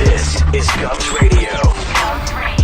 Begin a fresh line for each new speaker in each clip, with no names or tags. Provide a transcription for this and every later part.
This is Govs Radio. Govs Radio.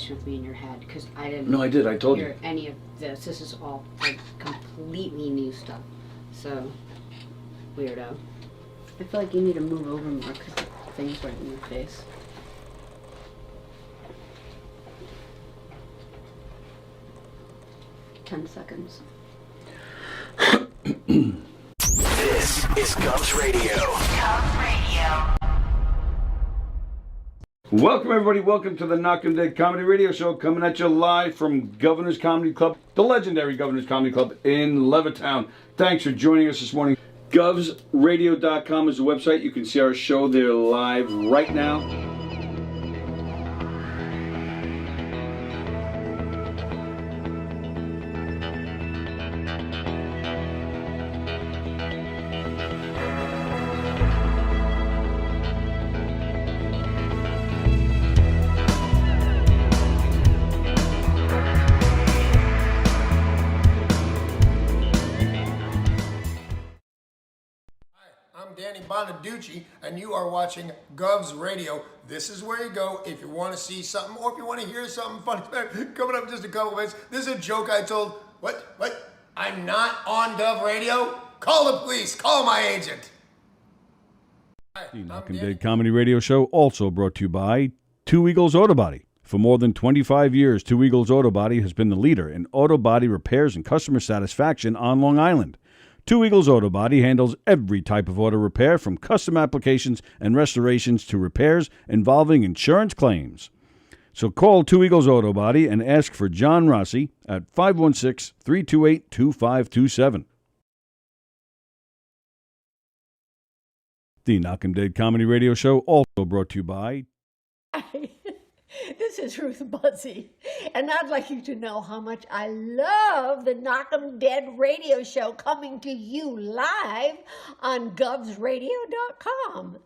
With me in your head because I didn't.
No, I did. I told
hear
you.
Any of this? This is all like completely new stuff. So weirdo. I feel like you need to move over more because the thing's right in your face. $10 seconds.
This is Govs Radio. Govs Radio.
Welcome, everybody. Welcome to the Knockem Dead Comedy Radio Show, coming at you live from Governor's Comedy Club, the legendary Governor's Comedy Club in Levittown. Thanks for joining us this morning. GovsRadio.com is the website. You can see our show there live right now.
Bonaducci, and you are watching Govs Radio. This is where you go if you want to see something or if you want to hear something funny. Coming up in just a couple minutes. This is a joke I told. What? I'm not on Gov Radio? Call the police. Call my agent.
The Knockem Dead Comedy Radio Show also brought to you by Two Eagles Auto Body. For more than 25 years, Two Eagles Auto Body has been the leader in auto body repairs and customer satisfaction on Long Island. Two Eagles Auto Body handles every type of auto repair, from custom applications and restorations to repairs involving insurance claims. So call Two Eagles Auto Body and ask for John Rossi at 516-328-2527. The Knockem Dead Comedy Radio Show also brought to you by...
This is Ruth Buzzy, and I'd like you to know how much I love the Knockem Dead Radio Show coming to you live on govsradio.com.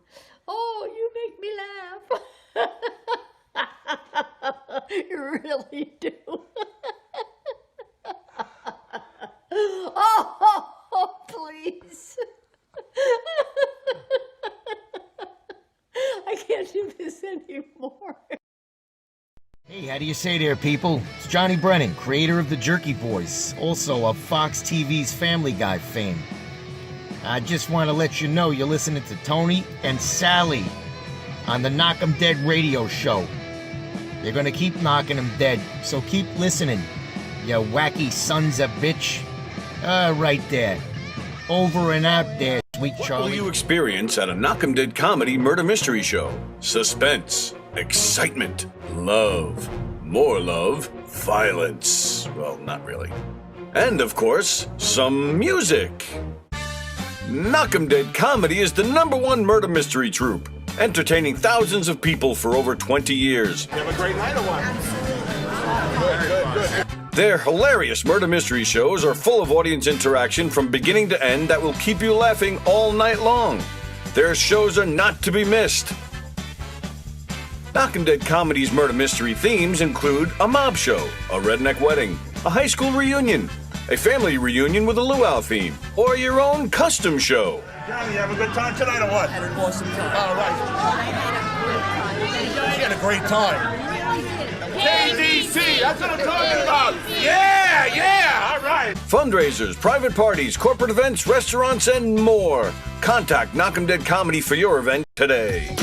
Oh, you make me laugh. You really do. Oh, please. I can't do this anymore.
Hey, how do you say there, people? It's Johnny Brennan, creator of the Jerky Boys, also of Fox TV's Family Guy fame. I just want to let you know you're listening to Tony and Sallie on the Knockem Dead Radio Show. They're gonna keep knocking them dead, so keep listening, you wacky sons of bitch. Right there. Over and out there, sweet Charlie.
What will you experience at a Knockem Dead Comedy Murder Mystery Show? Suspense, excitement, love, more love, violence. Well, not really. And, of course, some music. Knockem Dead Comedy is the #1 murder mystery troupe, entertaining thousands of people for over 20 years.
You have a great night or what? Absolutely. Good.
Their hilarious murder mystery shows are full of audience interaction from beginning to end that will keep you laughing all night long. Their shows are not to be missed. Knockem Dead Comedy's murder mystery themes include a mob show, a redneck wedding, a high school reunion, a family reunion with a luau theme, or your own custom show.
Johnny, you have a good time tonight or what?
Had an awesome time.
All right. You had a great time. KDC, that's what I'm talking about. Yeah, all right.
Fundraisers, private parties, corporate events, restaurants, and more. Contact Knockem Dead Comedy for your event today.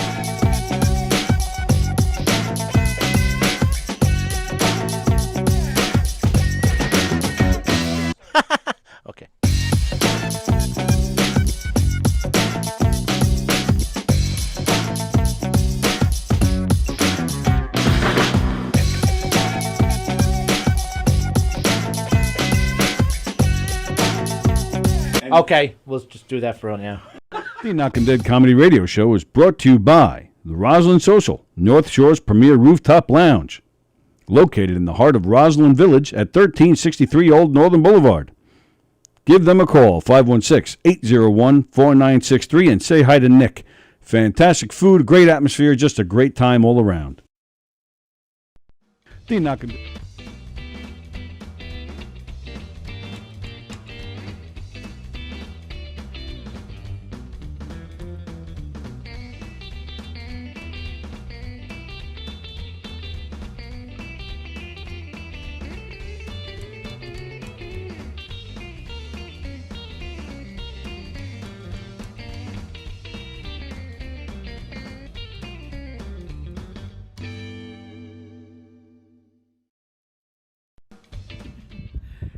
Okay. Okay, we'll just do that for right now.
The Knockem Dead Comedy Radio Show is brought to you by the Roslyn Social, North Shore's premier rooftop lounge, located in the heart of Roslyn Village at 1363 Old Northern Boulevard. Give them a call, 516-801-4963, and say hi to Nick. Fantastic food, great atmosphere, just a great time all around. The Knockem...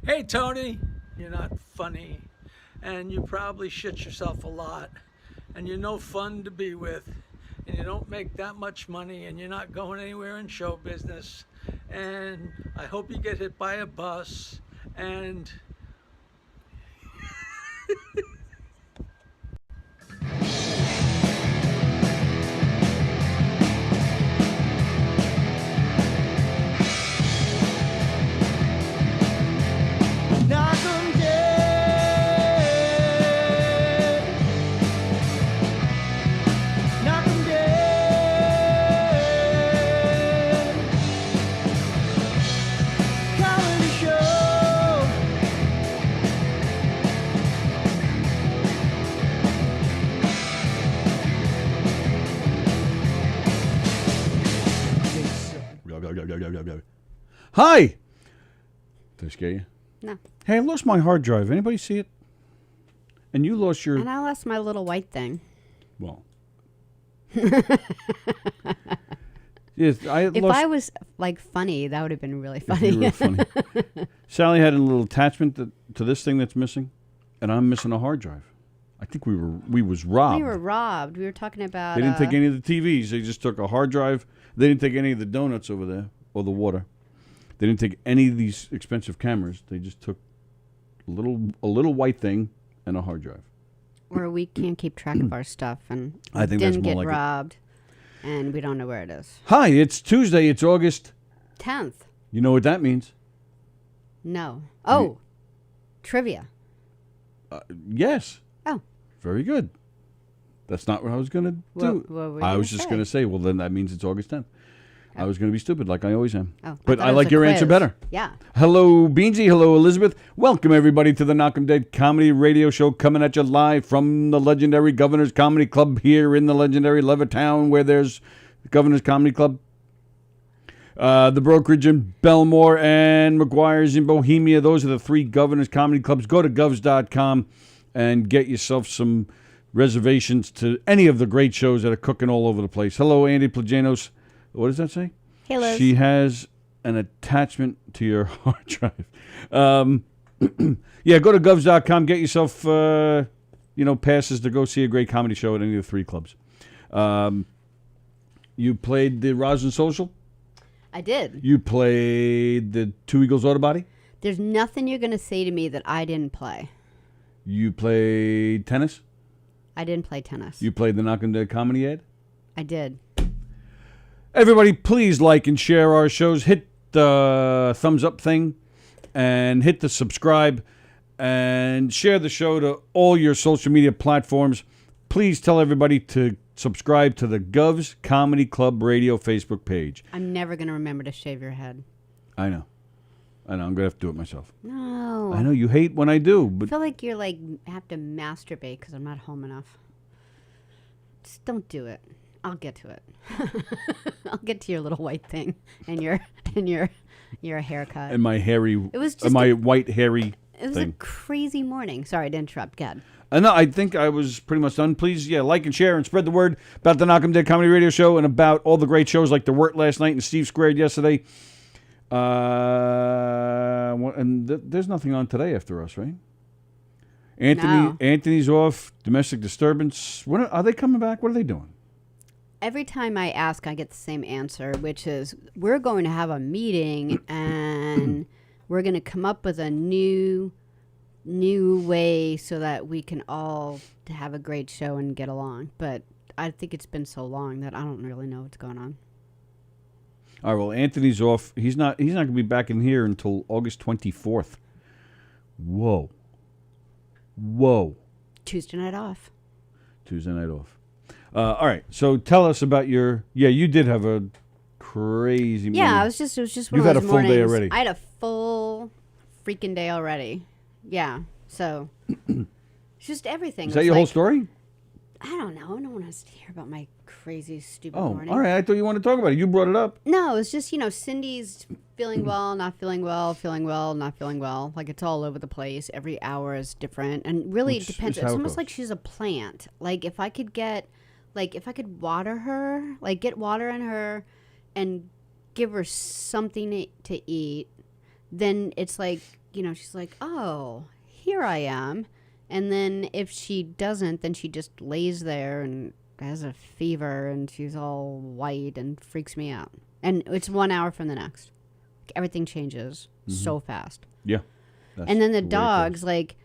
Hey, Tony, you're not funny, and you probably shit yourself a lot, and you're no fun to be with, and you don't make that much money, and you're not going anywhere in show business, and I hope you get hit by a bus, and...
Knockem dead. Knockem dead. Comedy show.
Hi! Did I scare you?
No.
Hey, I lost my hard drive. Anybody see it? And you lost your...
And I lost my little white thing.
Well. Yes,
If I was like funny, that would have been really funny.
You were funny. Sallie had a little attachment to this thing that's missing, and I'm missing a hard drive. I think we was robbed.
We were robbed. We were talking about...
They didn't take any of the TVs. They just took a hard drive. They didn't take any of the donuts over there or the water. They didn't take any of these expensive cameras. They just took a little white thing and a hard drive.
Or we can't keep track of our stuff, and
I think that's
didn't
more
get
like it.
robbed, and we don't know where it is.
Hi, it's Tuesday. It's August
10th.
You know what that means?
No. Oh, trivia.
Yes.
Oh.
Very good. That's not what I was going to do.
What were you
I was
gonna
just
say?
going to say, well, then that means it's August 10th. I was going to be stupid like I always am.
Oh,
but
thought
I
it was
like
a
your answer
quiz.
better.
Yeah.
Hello, Beansy. Hello, Elizabeth. Welcome, everybody, to the Knockem Dead Comedy Radio Show, coming at you live from the legendary Governor's Comedy Club here in the legendary Levittown, where there's Governor's Comedy Club. The Brokerage in Belmore and McGuire's in Bohemia. Those are the three Governor's Comedy Clubs. Go to govs.com and get yourself some reservations to any of the great shows that are cooking all over the place. Hello, Andy Plajanos. What does that say?
Hey, Liz.
She has an attachment to your hard drive. Yeah, go to govs.com. Get yourself, passes to go see a great comedy show at any of the three clubs. You played the Roslyn Social?
I did.
You played the Two Eagles Auto Body?
There's nothing you're going to say to me that I didn't play.
You played tennis?
I didn't play tennis.
You played the Knockem Dead Comedy ad?
I did.
Everybody, please like and share our shows. Hit the thumbs up thing. and hit the subscribe and share the show to all your social media platforms. Please tell everybody to subscribe to the Govs Comedy Club Radio Facebook page.
I'm never going to remember to shave your head.
I know. I'm going to have to do it myself.
No.
I know you hate when I do,
I
but
feel like you're like have to masturbate because I'm not home enough. Just don't do it. I'll get to it. I'll get to your little white thing and your haircut.
and my hairy,
It was just
my white hairy
It was
thing.
a crazy morning. Sorry to interrupt. God.
No, I think I was pretty much done. Please, like and share and spread the word about the Knockem Dead Comedy Radio Show and about all the great shows like The Wort last night and Steve Squared yesterday. There's nothing on today after us, right? Anthony's off. Domestic disturbance. When are they coming back? What are they doing?
Every time I ask, I get the same answer, which is we're going to have a meeting and we're going to come up with a new way so that we can all have a great show and get along. But I think it's been so long that I don't really know what's going on.
All right, well, Anthony's off. He's not going to be back in here until August 24th. Whoa.
Tuesday night off.
All right, so tell us about your... Yeah, you did have a crazy morning.
Yeah, it was just one
You've
of
had
those
a full day
mornings.
already.
I had a full freaking day already. Yeah, so it's just everything.
Is that your whole story?
I don't know. No one has to hear about my crazy, stupid
Oh,
morning.
all right. I thought you wanted to talk about it. You brought it up.
No, it's just, Cindy's feeling well, not feeling well, feeling well, not feeling well. Like, it's all over the place. Every hour is different. And really, it depends. It's almost like she's a plant. Like, if I could water her, like, get water in her and give her something to eat, then it's like, she's like, oh, here I am. And then if she doesn't, then she just lays there and has a fever and she's all white and freaks me out. And it's 1 hour from the next. Everything changes so fast.
Yeah.
And then the dogs, like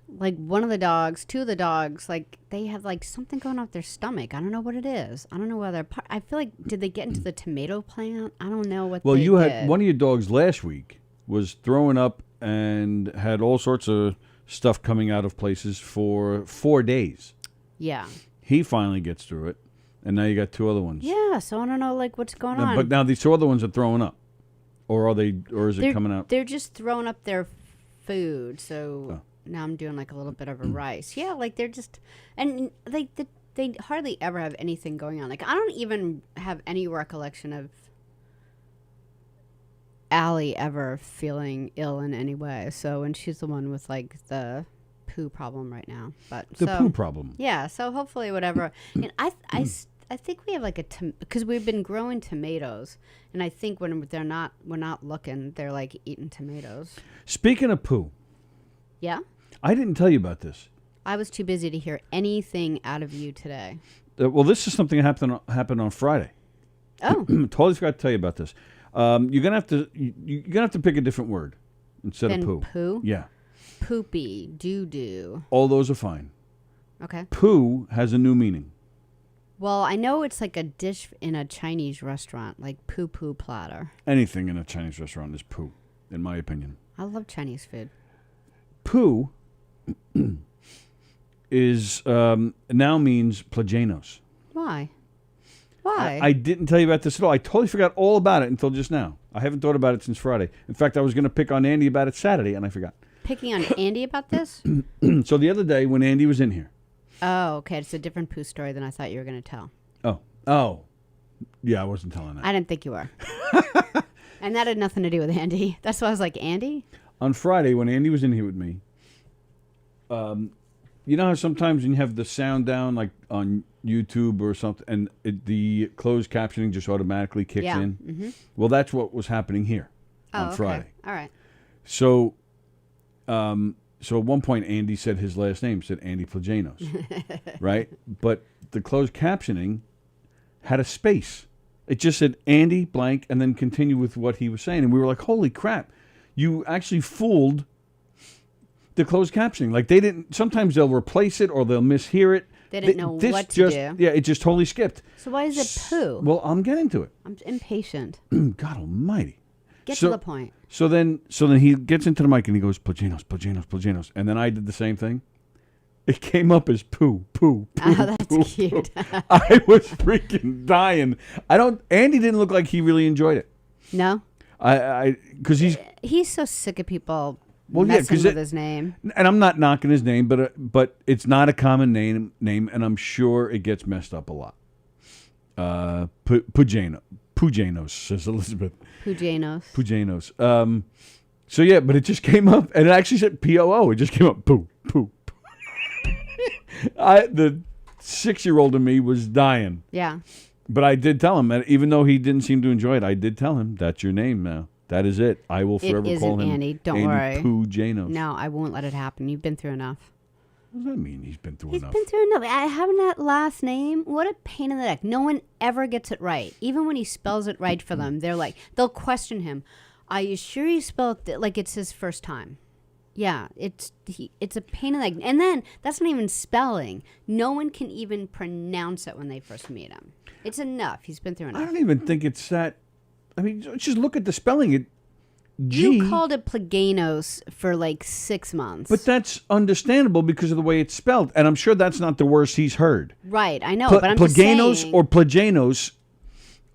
one of the dogs, two of the dogs, like they have like something going on with their stomach. I don't know what it is. I don't know whether I feel like did they get into the tomato plant? I don't know what.
Well,
they
you
did.
had one of your dogs last week was throwing up and had all sorts of stuff coming out of places for 4 days.
Yeah.
He finally gets through it, and now you got two other ones.
Yeah, so I don't know like what's going on.
But now these two other ones are throwing up, or is it coming out?
They're just throwing up their food. So now I'm doing like a little bit of a rice. Yeah, like they're just and they hardly ever have anything going on. Like I don't even have any recollection of Allie ever feeling ill in any way. So, and she's the one with like the poo problem right now. But
the poo problem.
Yeah. So hopefully, whatever. And I think we have like because we've been growing tomatoes, and I think when we're not looking, they're like eating tomatoes.
Speaking of poo.
Yeah.
I didn't tell you about this.
I was too busy to hear anything out of you today.
Well, this is something that happened on Friday.
Oh.
Totally forgot to tell you about this. You're gonna have to pick a different word instead of poo.
Poo?
Yeah.
Poopy, doo-doo.
All those are fine.
Okay.
Poo has a new meaning.
Well, I know it's like a dish in a Chinese restaurant, like poo-poo platter.
Anything in a Chinese restaurant is poo, in my opinion.
I love Chinese food.
Poo is now means plagianos.
Why? Why?
I didn't tell you about this at all. I totally forgot all about it until just now. I haven't thought about it since Friday. In fact, I was going to pick on Andy about it Saturday, and I forgot.
Picking on Andy about this?
So the other day when Andy was in here.
Oh, okay. It's a different poo story than I thought you were going to tell.
Oh. Yeah, I wasn't telling that.
I didn't think you were. And that had nothing to do with Andy. That's why I was like, Andy?
On Friday when Andy was in here with me, you know how sometimes when you have the sound down, like on YouTube or something, and the closed captioning just automatically kicks in?
Mm-hmm.
Well, that's what was happening here on Friday.
All right.
So at one point, Andy said his last name, said Andy Plagianos, right? But the closed captioning had a space. It just said Andy blank and then continue with what he was saying. And we were like, holy crap, you actually fooled the closed captioning. Like they didn't, sometimes they'll replace it or they'll mishear it.
They didn't know what to do.
Yeah, it just totally skipped.
So why is it poo?
Well, I'm getting to it.
I'm impatient.
God almighty.
Get to the point.
So then he gets into the mic and he goes, Plaginos. And then I did the same thing. It came up as poo.
Oh, that's cute.
I was freaking dying. Andy didn't look like he really enjoyed it.
No?
Because
he's so sick of people messing with his name.
And I'm not knocking his name, but it's not a common name, and I'm sure it gets messed up a lot. Pujanos, says Elizabeth. Pujanos. So yeah, but it just came up, and it actually said POO. It just came up, poo. The 6-year-old in me was dying.
Yeah.
But I did tell him, and even though he didn't seem to enjoy it, I did tell him, that's your name now. That is it. I will forever call him
Andy. Don't worry.
Pujanos.
No, I won't let it happen. You've been through enough.
What does that mean? He's been through enough.
He's been through enough. Having that last name, what a pain in the neck. No one ever gets it right. Even when he spells it right for them, they'll question him. Are you sure you spelled it like it's his first time? Yeah, it's a pain in the neck. And then, that's not even spelling. No one can even pronounce it when they first meet him. It's enough. He's been through enough.
I don't even think it's that. I mean, just look at the spelling.
You called it Plaganos for like 6 months.
But that's understandable because of the way it's spelled. And I'm sure that's not the worst he's heard.
Right, I know, but I'm just saying.
Or Plagianos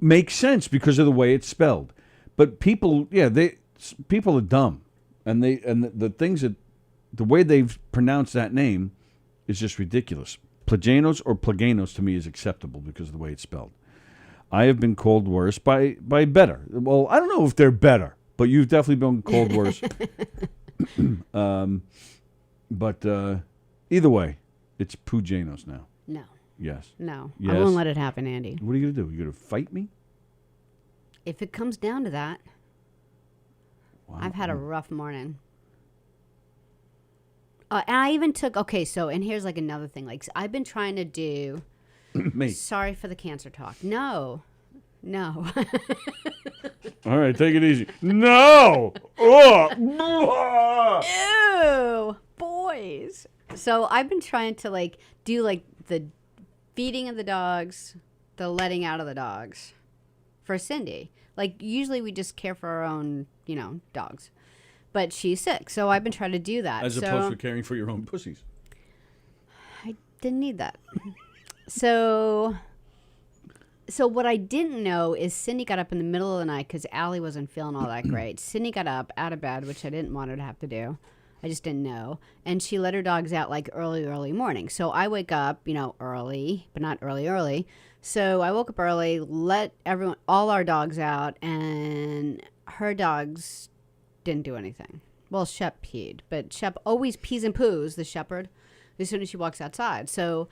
makes sense because of the way it's spelled. But people are dumb. And the things that, the way they've pronounced that name is just ridiculous. Plagianos or Plaganos to me is acceptable because of the way it's spelled. I have been called worse by better. Well, I don't know if they're better, but you've definitely been called worse. But either way, it's Pujanos now.
No.
Yes.
No.
Yes.
I won't let it happen, Andy.
What are you going to do? You going to fight me?
If it comes down to that.
Wow.
I've had a rough morning. And I even took, and here's like another thing. Like, I've been trying to do.
Me.
Sorry for the cancer talk. No.
All right, take it easy. No.
Ew, boys. So I've been trying to do the feeding of the dogs, the letting out of the dogs for Cindy. Usually we just care for our own, dogs. But she's sick, so I've been trying to do that.
As opposed to caring for your own pussies.
I didn't need that. So what I didn't know is Cindy got up in the middle of the night because Allie wasn't feeling all that great. Cindy got up out of bed, which I didn't want her to have to do. I just didn't know. And she let her dogs out early morning. So I wake up, early, but not early. So I woke up early, let all our dogs out, and her dogs didn't do anything. Well, Shep peed, but Shep always pees and poos, the shepherd, as soon as she walks outside. So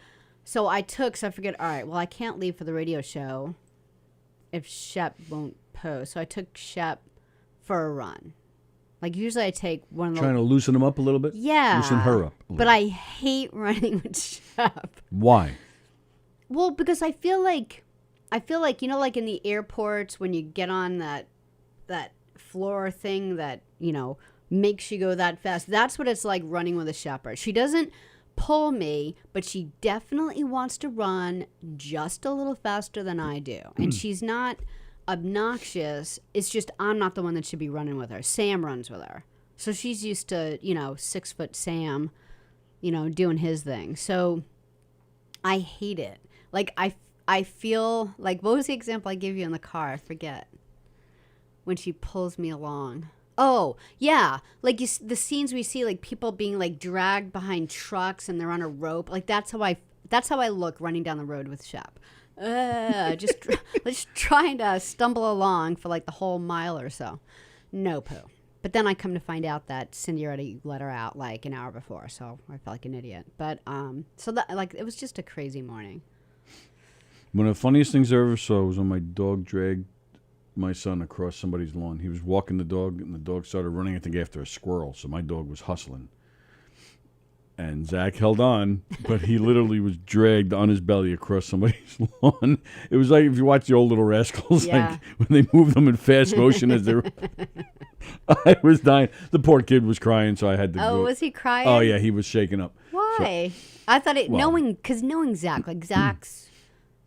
I figured, all right, well, I can't leave for the radio show if Shep won't poo. So I took Shep for a run. Usually I take one of the...
Trying to loosen him up a little bit?
Yeah.
Loosen her up a little
But I hate running with Shep.
Why?
Well, because I feel like in the airports when you get on that floor thing that, makes you go that fast. That's what it's like running with a shepherd. She doesn't pull me, but she definitely wants to run just a little faster than I do. And she's not obnoxious. It's just I'm not the one that should be running with her. Sam runs with her. So she's used to, 6 foot Sam, doing his thing. So I hate it. I feel like, what was the example I gave you in the car? I forget. When she pulls me along. Oh, yeah. The scenes we see, people being dragged behind trucks and they're on a rope. That's how I look running down the road with Shep. Just trying to stumble along for the whole mile or so. No poo. But then I come to find out that Cindy already let her out an hour before, so I felt like an idiot. But so that it was just a crazy morning.
One of the funniest things I ever saw was when my dog dragged my son across somebody's lawn. He was walking the dog, and the dog started running, I think, after a squirrel. So my dog was hustling. And Zach held on, but he literally was dragged on his belly across somebody's lawn. It was like if you watch the old Little Rascals, when they move them in fast motion as they're... I was dying. The poor kid was crying, so I had to go.
Was he crying?
Oh, yeah, he was shaking up.
Why? So, I thought knowing Zach, Zach's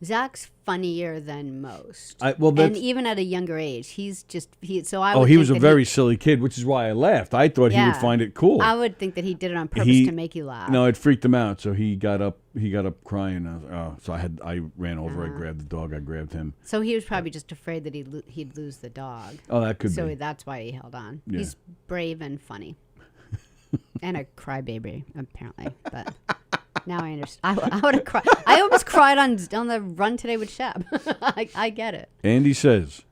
Zach's funnier than most.
That's,
and even at a younger age, he's just so I.
Oh,
would
he
think
was a
that
very silly kid, which is why I laughed. I thought he would find it cool.
I would think that he did it on purpose to make you laugh.
No, it freaked him out, so he got up. He got up crying. So I ran over. I grabbed the dog. I grabbed him.
So he was probably just afraid that he'd lose the dog.
Oh, that could be.
So that's why he held on.
Yeah.
He's brave and funny, and a crybaby apparently, but. Now I understand. I would have cried. I almost cried on the run today with Shep. I get it.
Andy says,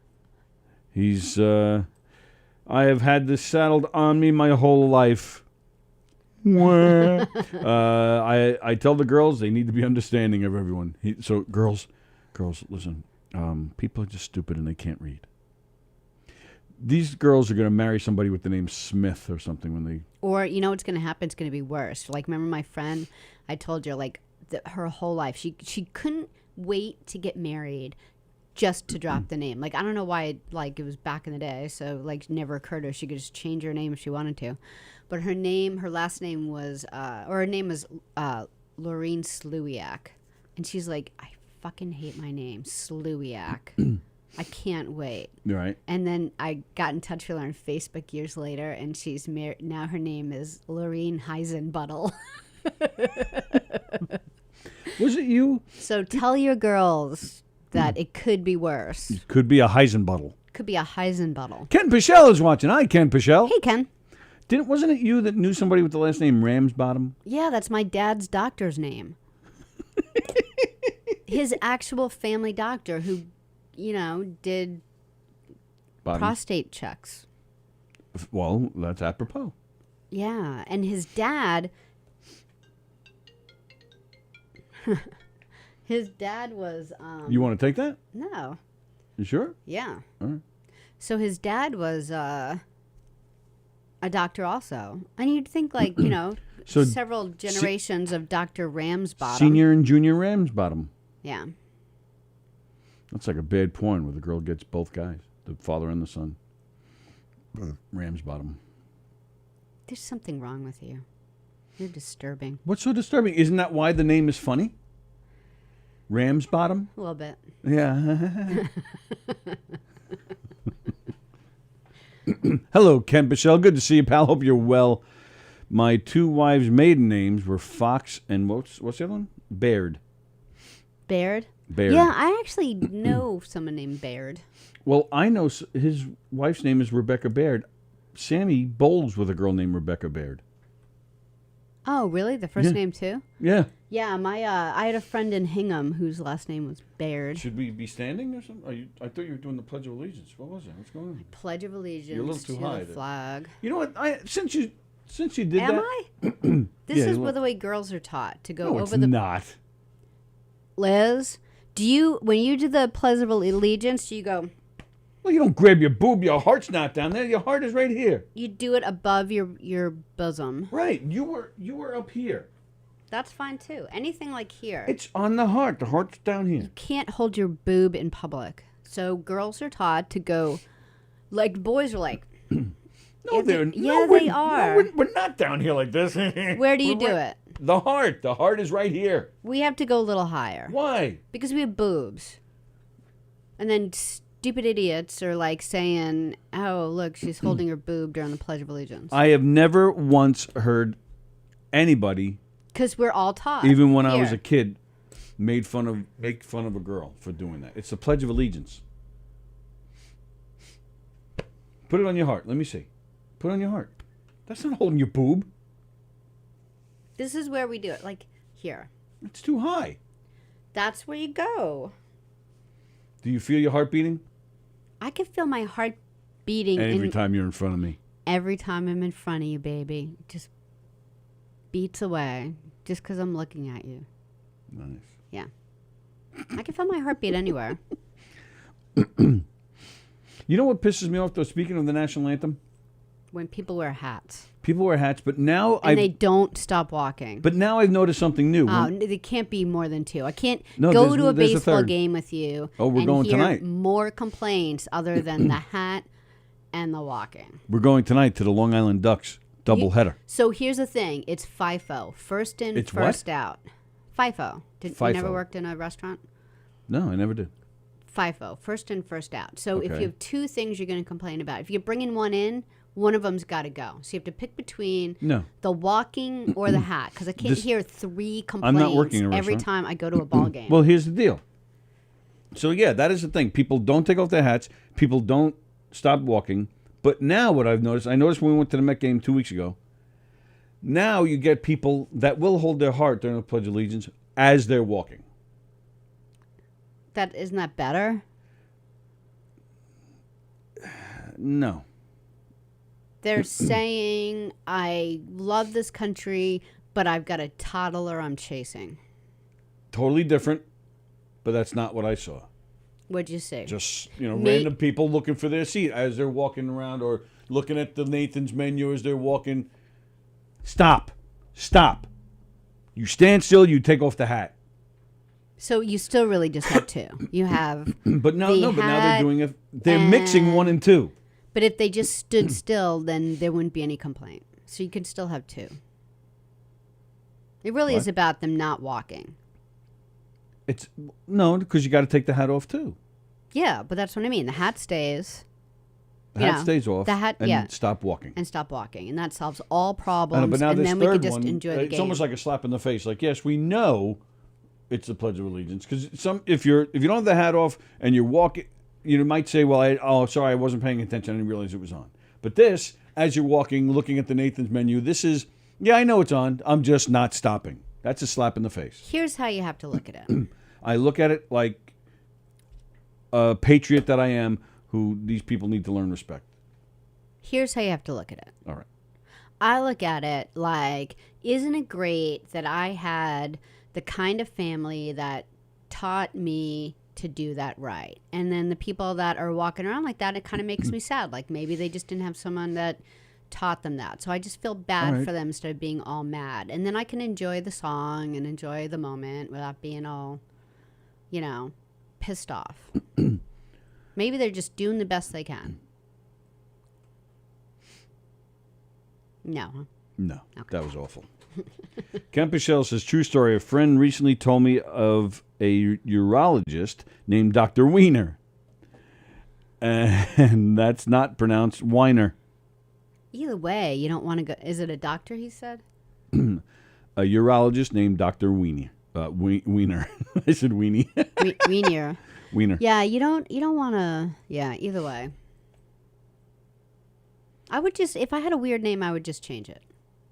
I have had this saddled on me my whole life. I tell the girls they need to be understanding of everyone. So girls, listen. People are just stupid and they can't read. These girls are going to marry somebody with the name Smith or something when they.
Or you know what's going to happen? It's going to be worse. Like remember my friend. I told you, like, her whole life, she couldn't wait to get married just to drop the name. Like, I don't know why, it was back in the day, so, never occurred to her. She could just change her name if she wanted to. But her last name was, her name was Laureen Sluiak. And she's like, I fucking hate my name, Sluiak. I can't wait.
Right.
And then I got in touch with her on Facebook years later, and she's married. Now her name is Laureen Heisenbuttle.
Was it you?
So tell your girls that it could be worse.
It could be a Heisenbuttle.
Could be a Heisenbuttle.
Ken Pichelle is watching. Hi, Ken Pichelle.
Hey, Ken.
Wasn't it you that knew somebody with the last name Ramsbottom?
Yeah, that's my dad's doctor's name. His actual family doctor who, did prostate checks.
Well, that's apropos.
Yeah, and his dad... His dad was...
you want to take that?
No.
You sure?
Yeah.
All right.
So his dad was a doctor also. And you'd think so several generations of Dr. Ramsbottom.
Senior and Junior Ramsbottom.
Yeah.
That's like a bad porn where the girl gets both guys, the father and the son. Ramsbottom.
There's something wrong with you. You're disturbing.
What's so disturbing? Isn't that why the name is funny? Ramsbottom?
A little bit.
Yeah. Hello, Ken Pichelle. Good to see you, pal. Hope you're well. My two wives' maiden names were Fox and what's the other one? Baird.
Baird?
Baird.
Yeah, I actually know someone named Baird.
Well, I know his wife's name is Rebecca Baird. Sammy bowls with a girl named Rebecca Baird.
Oh, really? The first name too?
Yeah.
Yeah, I had a friend in Hingham whose last name was Baird.
Should we be standing or something? I thought you were doing the Pledge of Allegiance. What was that? What's going on?
Pledge of Allegiance.
You're a little too
to
high
the flag.
You know what? Since you did that.
Am I? This is the way girls are taught to go over the.
Not.
Liz, when you do the Pledge of Allegiance, do you go?
Well, you don't grab your boob. Your heart's not down there. Your heart is right here.
You do it above your bosom.
Right. You were up here.
That's fine too. Anything like here.
It's on the heart. The heart's down here.
You can't hold your boob in public. So girls are taught to go, like boys are like.
No, they are.
No,
we're not down here like this.
Where do you do it?
The heart. The heart is right here.
We have to go a little higher.
Why?
Because we have boobs. And then stupid idiots are like saying, "Oh, look, she's holding her boob during the Pledge of Allegiance."
I have never once heard anybody.
Because we're all taught.
Even when I was a kid, make fun of a girl for doing that. It's the Pledge of Allegiance. Put it on your heart. Let me see. Put it on your heart. That's not holding your boob.
This is where we do it. Like here.
It's too high.
That's where you go.
Do you feel your heart beating?
I can feel my heart beating
every time you're in front of me.
Every time I'm in front of you, baby. Just beats away. Just because I'm looking at you.
Nice.
Yeah. I can feel my heartbeat anywhere.
You know what pisses me off, though, speaking of the national anthem?
When people wear hats.
People wear hats, but now
they don't stop walking.
But now I've noticed something new.
They can't be more than two. I can't go to a baseball game with you
we're going
hear
tonight.
More complaints other than the hat and the walking.
We're going tonight to the Long Island Ducks doubleheader.
So here's the thing. It's FIFO. First in,
it's
first
what?
out. FIFO. You never worked in a restaurant?
No, I never did.
FIFO, first in, first out. So if
Okay.
you have two things you're going to complain about, if you're bringing one in, one of them's got to go. So you have to pick between the walking or the hat, because I can't hear three complaints
I'm not working in a
every
restaurant.
time I go to a ball game.
Well, here's the deal. So, yeah, that is the thing. People don't take off their hats. People don't stop walking. But now what I've noticed, I noticed when we went to the Met game 2 weeks ago, now you get people that will hold their heart during the Pledge of Allegiance as they're walking.
Isn't that better?
No.
They're saying, I love this country, but I've got a toddler I'm chasing.
Totally different, but that's not what I saw.
What'd you say?
Just, random people looking for their seat as they're walking around or looking at the Nathan's menu as they're walking. Stop. Stop. You stand still, you take off the hat.
So you still really just have two. You have
But now they're doing it. They're
and-
mixing 1 and 2.
But if they just stood still, then there wouldn't be any complaint. So you could still have two. It really is about them not walking.
No, because you got to take the hat off too.
Yeah, but that's what I mean. The hat stays.
The hat stays off.
The hat,
and stop walking.
And stop walking, and that solves all
I
problems.
know, but now
and
this
then we
third
could just
one,
enjoy the game.
it's almost like a slap in the face. Like, yes, we know it's the Pledge of Allegiance because if you don't have the hat off and you're walking, you might say, "Well, sorry, I wasn't paying attention. I didn't realize it was on." But this, as you're walking, looking at the Nathan's menu, this is, I know it's on. I'm just not stopping. That's a slap in the face.
Here's how you have to look at it.
I look at it like a patriot that I am, who these people need to learn respect.
Here's how you have to look at it.
All right.
I look at it like, isn't it great that I had the kind of family that taught me to do that right? And then the people that are walking around like that, it kind of makes me sad. Like maybe they just didn't have someone that taught them that. So I just feel bad for them instead of being all mad. And then I can enjoy the song and enjoy the moment without being all, pissed off. Maybe they're just doing the best they can. No.
No, that was awful. Kemp Michelle says, true story. A friend recently told me of a urologist named Dr. Wiener. And that's not pronounced Weiner.
Either way, you don't want to go. Is it a doctor, he said?
A urologist named Dr. Wiener. Wiener. I said weenie.
Wiener.
Wiener.
Yeah, you don't want to. Yeah, either way. I would just, if I had a weird name, I would just change it.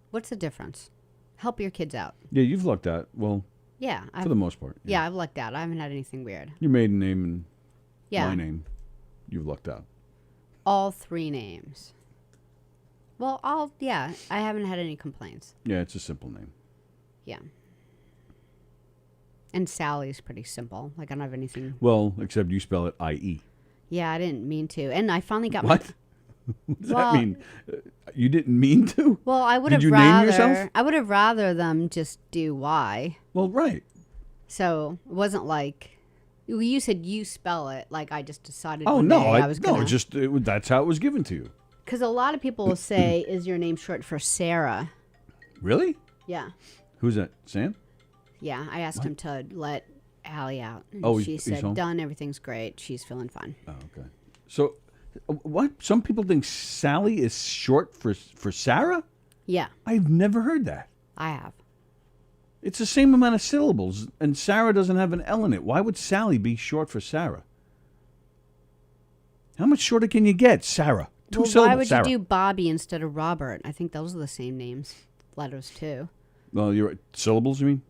What's the difference? Help your kids out.
Yeah, you've lucked out. Well,
yeah,
for the most part.
Yeah, I've lucked out. I haven't had anything weird.
Your maiden name and
my
name, you've lucked out.
All three names. Well, I haven't had any complaints.
Yeah, it's a simple name.
Yeah. And Sallie's pretty simple. Like, I don't have anything.
Well, except you spell it I-E.
Yeah, I didn't mean to. And I finally got
What? What does that mean? You didn't mean to?
Well, I would have
Did you
rather.
name yourself?
I would have rather them just do Y.
Well, right.
So it wasn't like you said you spell it. Like I just decided.
Oh
one
no,
day I was gonna.
That's how it was given to you.
Because a lot of people will say, "Is your name short for Sarah?"
Really?
Yeah.
Who's that? Sam?
Yeah, I asked him to let Allie out. And
Oh,
she
he's
said,
home?
"Done. Everything's great. She's feeling fine."
Oh, okay. So, what? Some people think Sallie is short for Sarah?
Yeah,
I've never heard that.
I have.
It's the same amount of syllables, and Sarah doesn't have an L in it. Why would Sallie be short for Sarah? How much shorter can you get, Sarah? Two syllables.
Why would
Sarah.
you do Bobby instead of Robert? I think those are the same names, letters too.
Well, you're right. Syllables, you mean?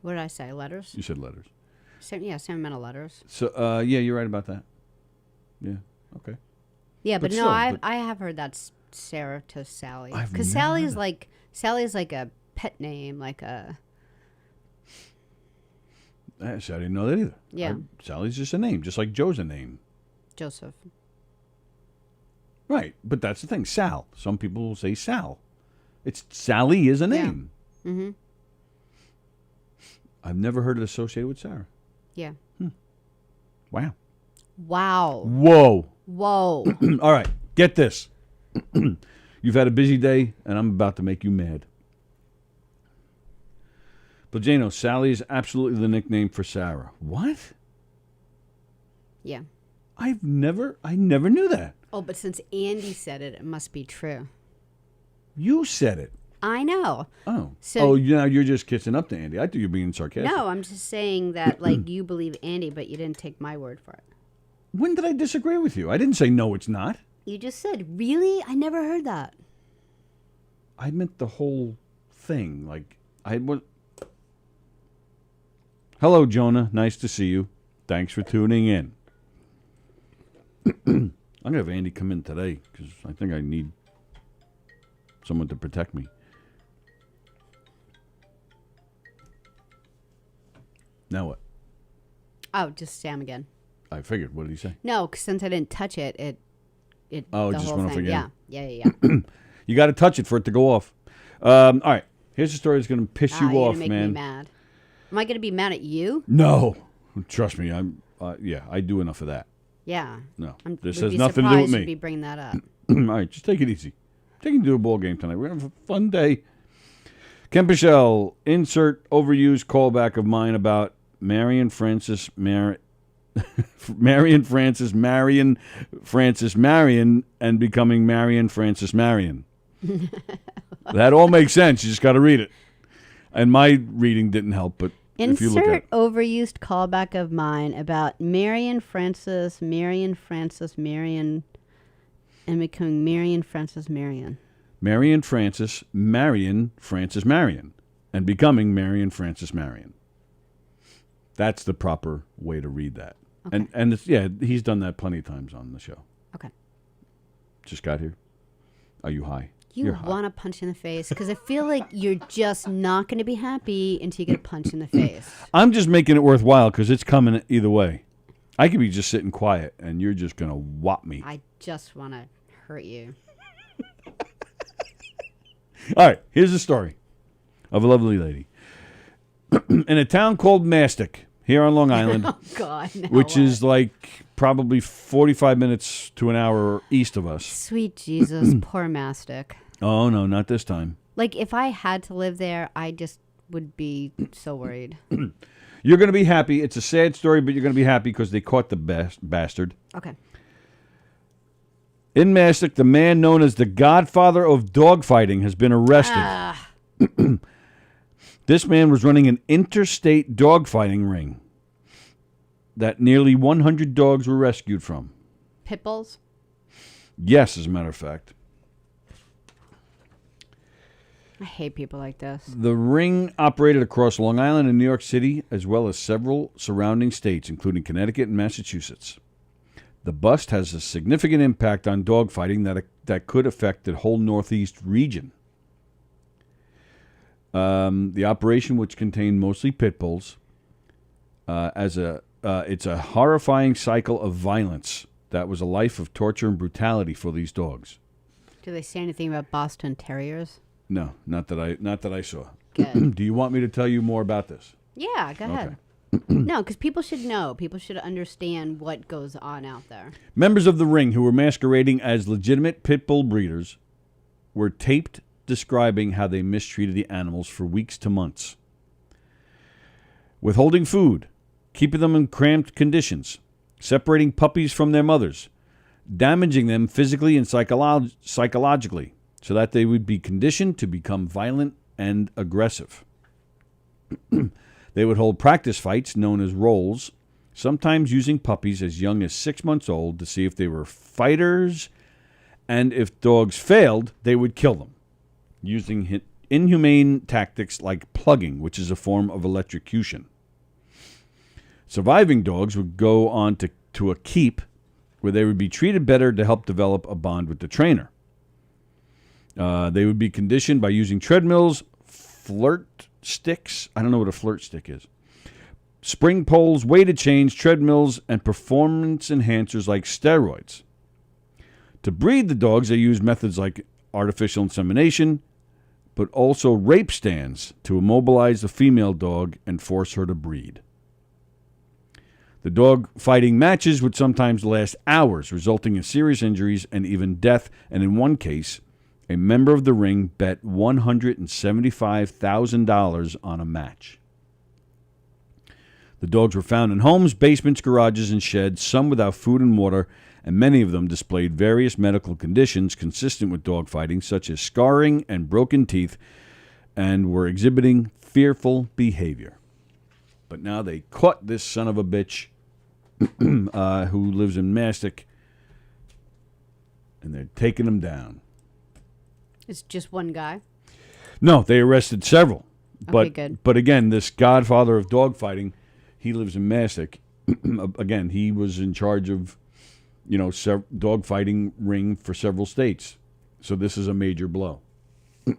What did I say? Letters?
You said letters.
Same amount of letters.
So, yeah, you're right about that. Yeah. Okay.
Yeah, but, no,
still,
I have heard that's Sarah to Sallie.
I've
Because
never
Sally's
heard
like a pet name, like a.
I didn't know that either.
Yeah.
Sallie's just a name, just like Joe's a name.
Joseph.
Right, but that's the thing. Sal. Some people will say Sal. Sallie is a name.
Yeah. Mm-hmm.
I've never heard it associated with Sarah.
Yeah.
Wow.
Wow.
Whoa.
Whoa.
All right, get this. You've had a busy day, and I'm about to make you mad. But Jano, Sallie is absolutely the nickname for Sarah. What?
Yeah.
I never knew that.
Oh, but since Andy said it, it must be true.
You said it.
I know.
Oh.
So,
now you're just kissing up to Andy. I thought you were being sarcastic.
No, I'm just saying that, like, you believe Andy, but you didn't take my word for it.
When did I disagree with you? I didn't say no, it's not.
You just said, really? I never heard that.
I meant the whole thing. Like, Hello, Jonah. Nice to see you. Thanks for tuning in. I'm going to have Andy come in today because I think I need someone to protect me. Now what?
Oh, just Sam again.
I figured. What did he say?
No, 'cause since I didn't touch it, it
Oh,
the
it just
whole
went off
thing.
again.
Yeah.
You got to touch it for it to go off. All right. Here's a story that's going to piss you
you're
off,
gonna make
man.
me mad. Am I going to be mad at you?
No. Trust me. I do enough of that.
Yeah.
No.
would
This has
be
nothing to do with
surprised
me.
you'd be bringing that up.
All right. Just take it easy. Taking you to a ball game tonight. We're going to have a fun day. Ken Pichelle, insert overused callback of mine about Marion Francis Marion, and becoming Marion Francis Marion. That all makes sense. You just got to read it. And my reading didn't help, but if you look at
Insert
it.
overused callback of mine about Marion Francis Marion, and becoming Marion Francis Marion.
Marion Francis Marion, and becoming Marion Francis Marion. That's the proper way to read that.
Okay.
And it's, yeah, he's done that plenty of times on the show.
Okay.
Just got here. Are you high?
You
You're high.
want to punch in the face because I feel like you're just not going to be happy until you get a punch in the face.
I'm just making it worthwhile because it's coming either way. I could be just sitting quiet, and you're just going to whop me.
I just want to hurt you.
All right, here's a story of a lovely lady. In a town called Mastic, here on Long Island,
Oh, God. No
which
way.
is like probably 45 minutes to an hour east of us.
Sweet Jesus, poor Mastic.
Oh, no, not this time.
Like, if I had to live there, I just would be so worried.
You're going to be happy. It's a sad story, but you're going to be happy because they caught the bastard.
Okay.
In Mastic, the man known as the godfather of dogfighting has been arrested. This man was running an interstate dogfighting ring that nearly 100 dogs were rescued from.
Pit bulls?
Yes, as a matter of fact.
I hate people like this.
The ring operated across Long Island and New York City, as well as several surrounding states, including Connecticut and Massachusetts. The bust has a significant impact on dogfighting that could affect the whole Northeast region. The operation, which contained mostly pit bulls, it's a horrifying cycle of violence that was a life of torture and brutality for these dogs.
Do they say anything about Boston Terriers?
No, not that I saw.
Good.
Do you want me to tell you more about this?
Yeah, go ahead.
Okay.
No, because people should know. People should understand what goes on out there.
Members of the ring who were masquerading as legitimate pit bull breeders were taped describing how they mistreated the animals for weeks to months. Withholding food, keeping them in cramped conditions, separating puppies from their mothers, damaging them physically and psychologically so that they would be conditioned to become violent and aggressive. They would hold practice fights known as rolls, sometimes using puppies as young as 6 months old to see if they were fighters, and if dogs failed, they would kill them, using inhumane tactics like plugging, which is a form of electrocution. Surviving dogs would go on to a keep where they would be treated better to help develop a bond with the trainer. They would be conditioned by using treadmills, flirt sticks. I don't know what a flirt stick is. Spring poles, weighted chains, treadmills, and performance enhancers like steroids. To breed the dogs, they use methods like artificial insemination, but also rape stands to immobilize the female dog and force her to breed. The dog fighting matches would sometimes last hours, resulting in serious injuries and even death, and in one case, a member of the ring bet $175,000 on a match. The dogs were found in homes, basements, garages, and sheds, some without food and water, and many of them displayed various medical conditions consistent with dogfighting, such as scarring and broken teeth, and were exhibiting fearful behavior. But now they caught this son of a bitch who lives in Mastic, and they're taking him down.
It's just one guy?
No, they arrested several.
Okay, good.
But again, this godfather of dogfighting, he lives in Mastic. Again, he was in charge of, dogfighting ring for several states. So this is a major blow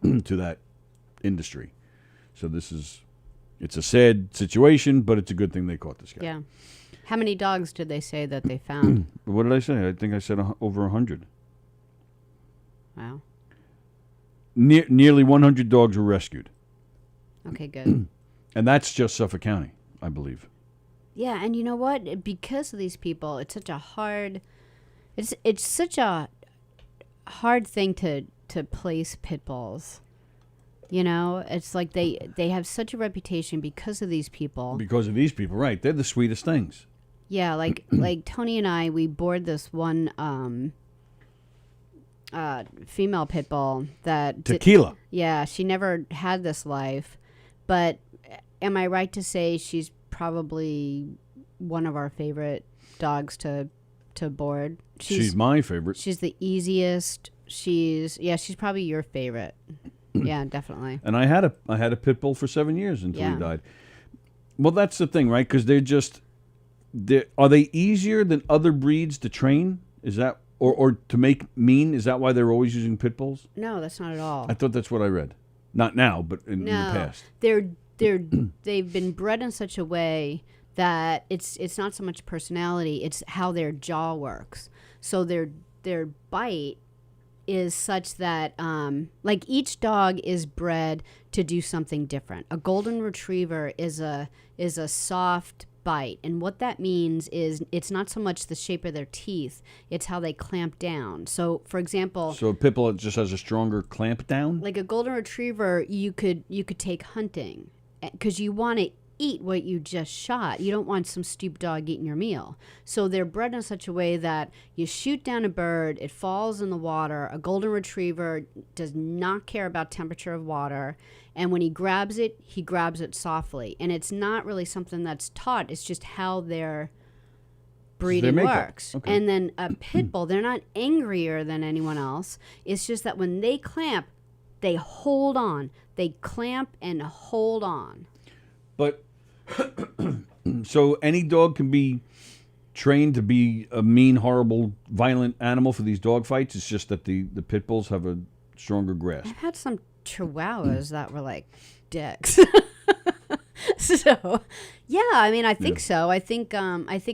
to that industry. So it's a sad situation, but it's a good thing they caught this guy.
Yeah. How many dogs did they say that they found?
What did I say? I think I said over 100.
Wow.
Nearly 100 dogs were rescued.
Okay, good.
And that's just Suffolk County, I believe.
Yeah, and you know what? Because of these people, it's such a hard thing to place pit bulls. It's like they have such a reputation because of these people.
Because of these people, right? They're the sweetest things.
Yeah, like Tony and I, we board this one female pit bull that
Tequila.
Yeah, she never had this life, but am I right to say she's probably one of our favorite dogs to board?
She's my favorite.
She's the easiest. She's probably your favorite. Yeah, definitely.
And I had a pit bull for 7 years until he died. Well, that's the thing, right? Because are they easier than other breeds to train? Is that or to make mean? Is that why they're always using pit bulls?
No, that's not at all.
I thought that's what I read. Not now, but in the past.
They've been bred in such a way that it's not so much personality, it's how their jaw works. So their bite is such that like each dog is bred to do something different. A golden retriever is a soft bite, and what that means is it's not so much the shape of their teeth, it's how they clamp down. So for example,
a pit bull just has a stronger clamp down?
Like a golden retriever, you could take hunting because you want to eat what you just shot. You don't want some stupid dog eating your meal. So they're bred in such a way that you shoot down a bird, it falls in the water. A golden retriever does not care about temperature of water. And when he grabs it softly. And it's not really something that's taught. It's just how their breeding works. Okay. And then a pit bull, they're not angrier than anyone else. It's just that when they clamp, they hold on. They clamp and hold on.
But so any dog can be trained to be a mean, horrible, violent animal for these dog fights. It's just that the pit bulls have a stronger grasp.
I've had some chihuahuas that were like dicks. So, yeah, I mean, I think so. I think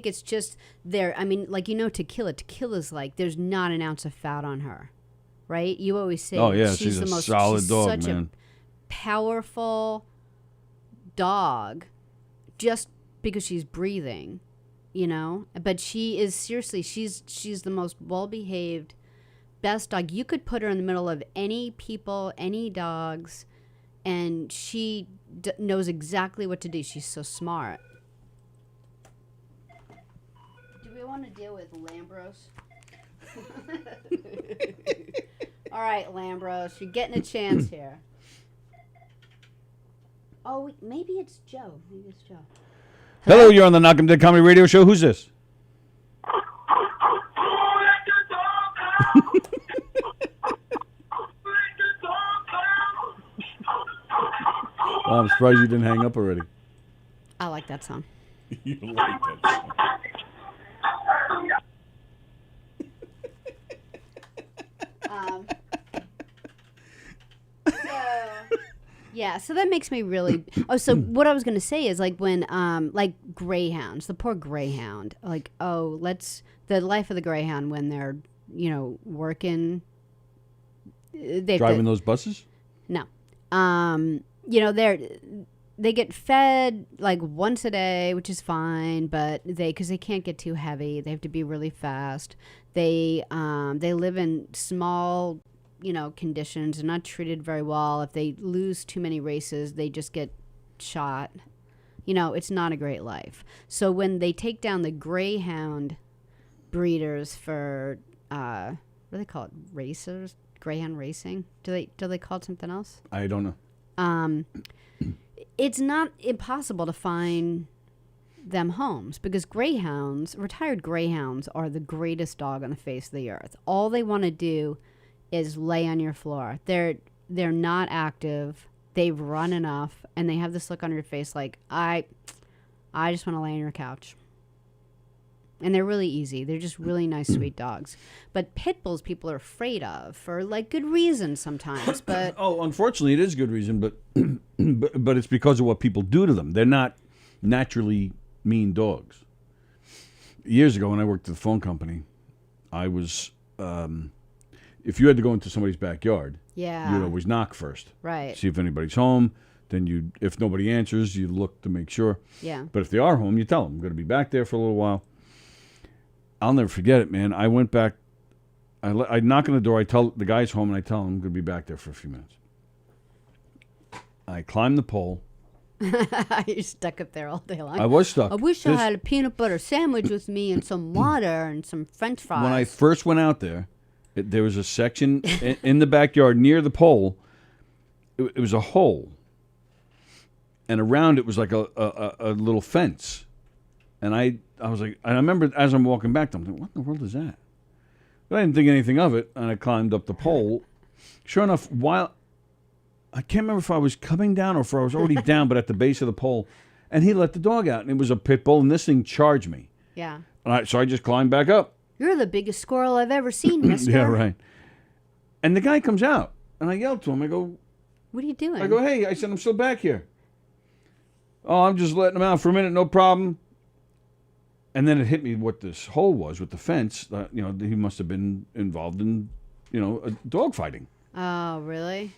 it's just tequila's like there's not an ounce of fat on her, right? You always say,
oh yeah, she's the most solid dog,
such
man.
A powerful dog, just because she's breathing, But she is seriously, she's the most well-behaved, best dog. You could put her in the middle of any people, any dogs, and she knows exactly what to do. She's so smart. Do we want to deal with Lambros? All right, Lambros, you're getting a chance here. Oh, maybe it's Joe.
Hello, you're on the Knockem Dead Comedy Radio Show. Who's this? Well, I'm surprised you didn't hang up already.
I like that song.
You like that song.
So that makes me really. Oh, so what I was gonna say is like when like greyhounds, the poor greyhound, like the life of the greyhound when they're working.
Driving those buses?
No, they get fed like once a day, which is fine, but because they can't get too heavy, they have to be really fast. They live in small conditions, and not treated very well. If they lose too many races, they just get shot. it's not a great life. So when they take down the greyhound breeders for what do they call it? Racers? Greyhound racing? Do they call it something else?
I don't know.
It's not impossible to find them homes because retired greyhounds are the greatest dog on the face of the earth. All they want to do is lay on your floor. They're not active. They've run enough, and they have this look on your face like, I just want to lay on your couch. And they're really easy. They're just really nice, sweet dogs. But pit bulls people are afraid of for like good reason sometimes. But
unfortunately, it is good reason, but but it's because of what people do to them. They're not naturally mean dogs. Years ago, when I worked at the phone company, I was if you had to go into somebody's backyard, you'd always knock first,
right?
See if anybody's home. Then if nobody answers, you look to make sure.
Yeah.
But if they are home, you tell them I'm going to be back there for a little while. I'll never forget it, man. I went back. I knock on the door. I tell the guy's home, and I tell him I'm going to be back there for a few minutes. I climb the pole.
You're stuck up there all day long.
I was stuck.
I wish I had a peanut butter sandwich with me and some water and some French fries.
When I first went out there, there was a section in the backyard near the pole. It was a hole, and around it was like a little fence. And I was like, and I remember as I'm walking back, I'm thinking, what in the world is that? But I didn't think anything of it, and I climbed up the pole. Sure enough, I can't remember if I was coming down or if I was already down, but at the base of the pole, and he let the dog out, and it was a pit bull, and this thing charged me.
Yeah.
So I just climbed back up.
You're the biggest squirrel I've ever seen, mister.
Yeah, right. And the guy comes out, and I yelled to him. I go,
what are you doing?
I go, hey, I said, I'm still back here. Oh, I'm just letting him out for a minute, no problem. And then it hit me what this hole was with the fence. He must have been involved in, dog fighting.
Oh, really?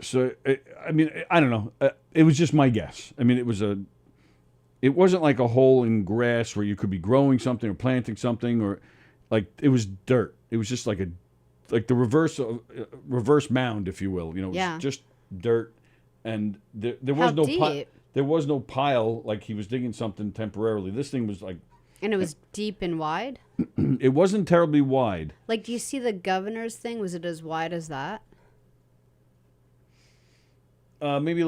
So, I don't know. It was just my guess. I mean, it wasn't like a hole in grass where you could be growing something or planting something, or like it was dirt. It was just like the reverse mound, if you will. It was just dirt, and there was there was no pile like he was digging something temporarily. This thing was like.
And it was deep and wide?
It wasn't terribly wide.
Like, do you see the governor's thing? Was it as wide as that? Maybe a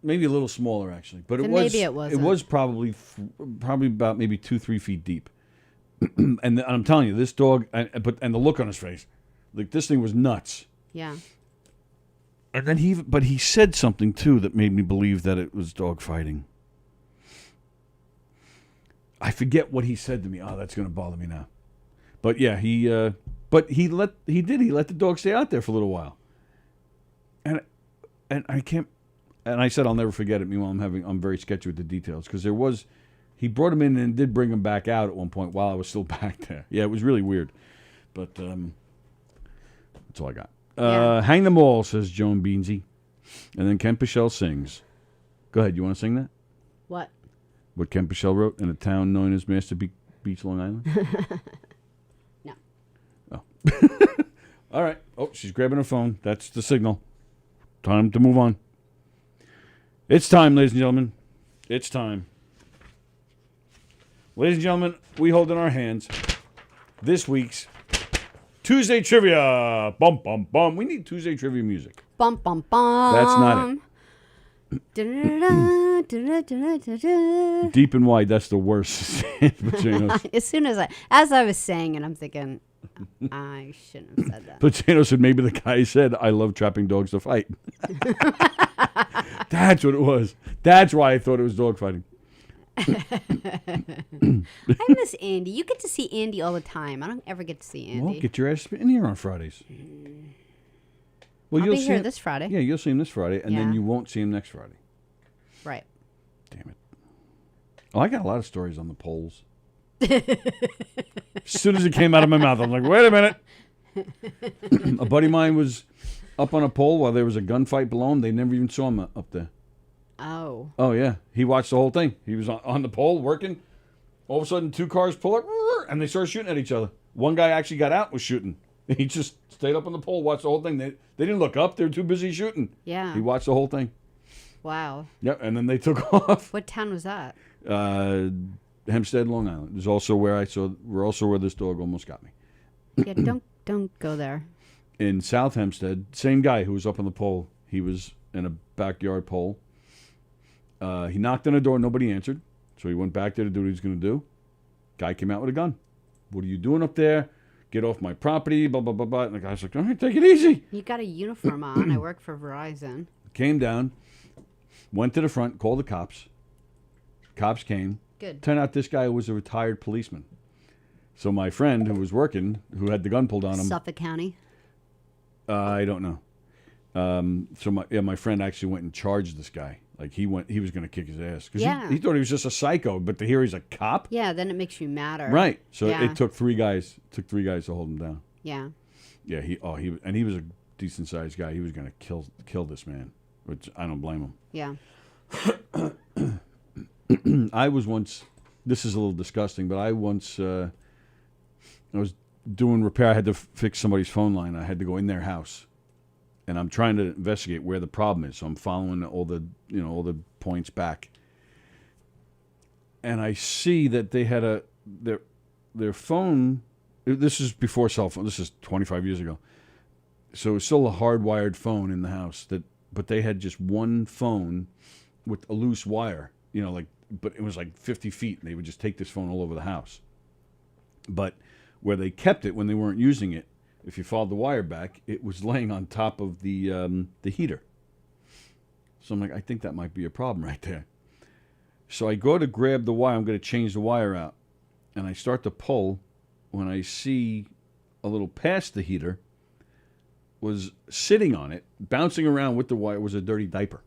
little smaller, actually. But then maybe it wasn't.
It was probably about maybe 2-3 feet deep. And I'm telling you, this dog, and the look on his face, like this thing was nuts.
Yeah.
And then he said something too that made me believe that it was dog fighting. I forget what he said to me. Oh, that's going to bother me now. But yeah, he let the dog stay out there for a little while. And I can't, and I said I'll never forget it. Meanwhile, I'm very sketchy with the details because he brought him in and did bring him back out at one point while I was still back there. Yeah, it was really weird. But that's all I got. Hang them all, says Joan Beansy. And then Ken Pichelle sings. Go ahead, you want to sing that?
What?
What Ken Pichelle wrote in a town known as Master Beach, Long Island?
No.
Oh. All right. Oh, she's grabbing her phone. That's the signal. Time to move on. It's time, ladies and gentlemen. It's time. Ladies and gentlemen, we hold in our hands this week's Tuesday Trivia. Bum, bum, bum. We need Tuesday Trivia music.
Bum, bum, bum.
That's not it. Deep and wide, that's the worst.
As soon as I was saying it, I'm thinking, I shouldn't have said that.
Pacino said maybe the guy said, I love trapping dogs to fight. That's what it was. That's why I thought it was dog fighting.
I miss Andy. You get to see Andy all the time. I don't ever get to see Andy.
Well, get your ass in here on Fridays. Well,
I'll be here this Friday.
Yeah, you'll see him this Friday, and then you won't see him next Friday.
Right.
Damn it. Oh, I got a lot of stories on the polls. As soon as it came out of my mouth, I'm like, wait a minute. A buddy of mine was up on a pole while there was a gunfight below him. They never even saw him up there.
Oh.
Oh, yeah. He watched the whole thing. He was on the pole working. All of a sudden, two cars pull up, and they started shooting at each other. One guy actually got out and was shooting. He just stayed up on the pole, watched the whole thing. They didn't look up. They were too busy shooting.
Yeah.
He watched the whole thing.
Wow.
Yep, and then they took off.
What town was that?
Hempstead, Long Island. Is also where we're also where this dog almost got me.
Yeah, don't go there.
In South Hempstead, same guy who was up on the pole. He was in a backyard pole. He knocked on a door. Nobody answered. So he went back there to do what he was going to do. Guy came out with a gun. What are you doing up there? Get off my property, blah, blah, blah, blah. And the guy's like, all right, take it easy.
You got a uniform on. I work for Verizon.
Came down, went to the front, called the cops. Cops came.
Good.
Turned out this guy was a retired policeman. So my friend who was working, who had the gun pulled on him.
Suffolk County?
I don't know. So my friend actually went and charged this guy. Like he was going to kick his ass because he thought he was just a psycho. But to hear he's a cop,
yeah, then it makes you madder.
Right. So it took three guys. To hold him down.
Yeah.
Yeah. He was a decent sized guy. He was going to kill this man, which I don't blame him.
Yeah.
I was once. This is a little disgusting, but I once I was doing repair. I had to fix somebody's phone line. I had to go in their house. And I'm trying to investigate where the problem is. So I'm following all the points back. And I see that they had their phone. This is before cell phone. This is 25 years ago. So it was still a hardwired phone in the house. But they had just one phone with a loose wire. But it was like 50 feet. And they would just take this phone all over the house. But where they kept it when they weren't using it, if you followed the wire back, it was laying on top of the heater. So I'm like, I think that might be a problem right there. So I go to grab the wire. I'm going to change the wire out. And I start to pull when I see a little past the heater was sitting on it, bouncing around with the wire, was a dirty diaper.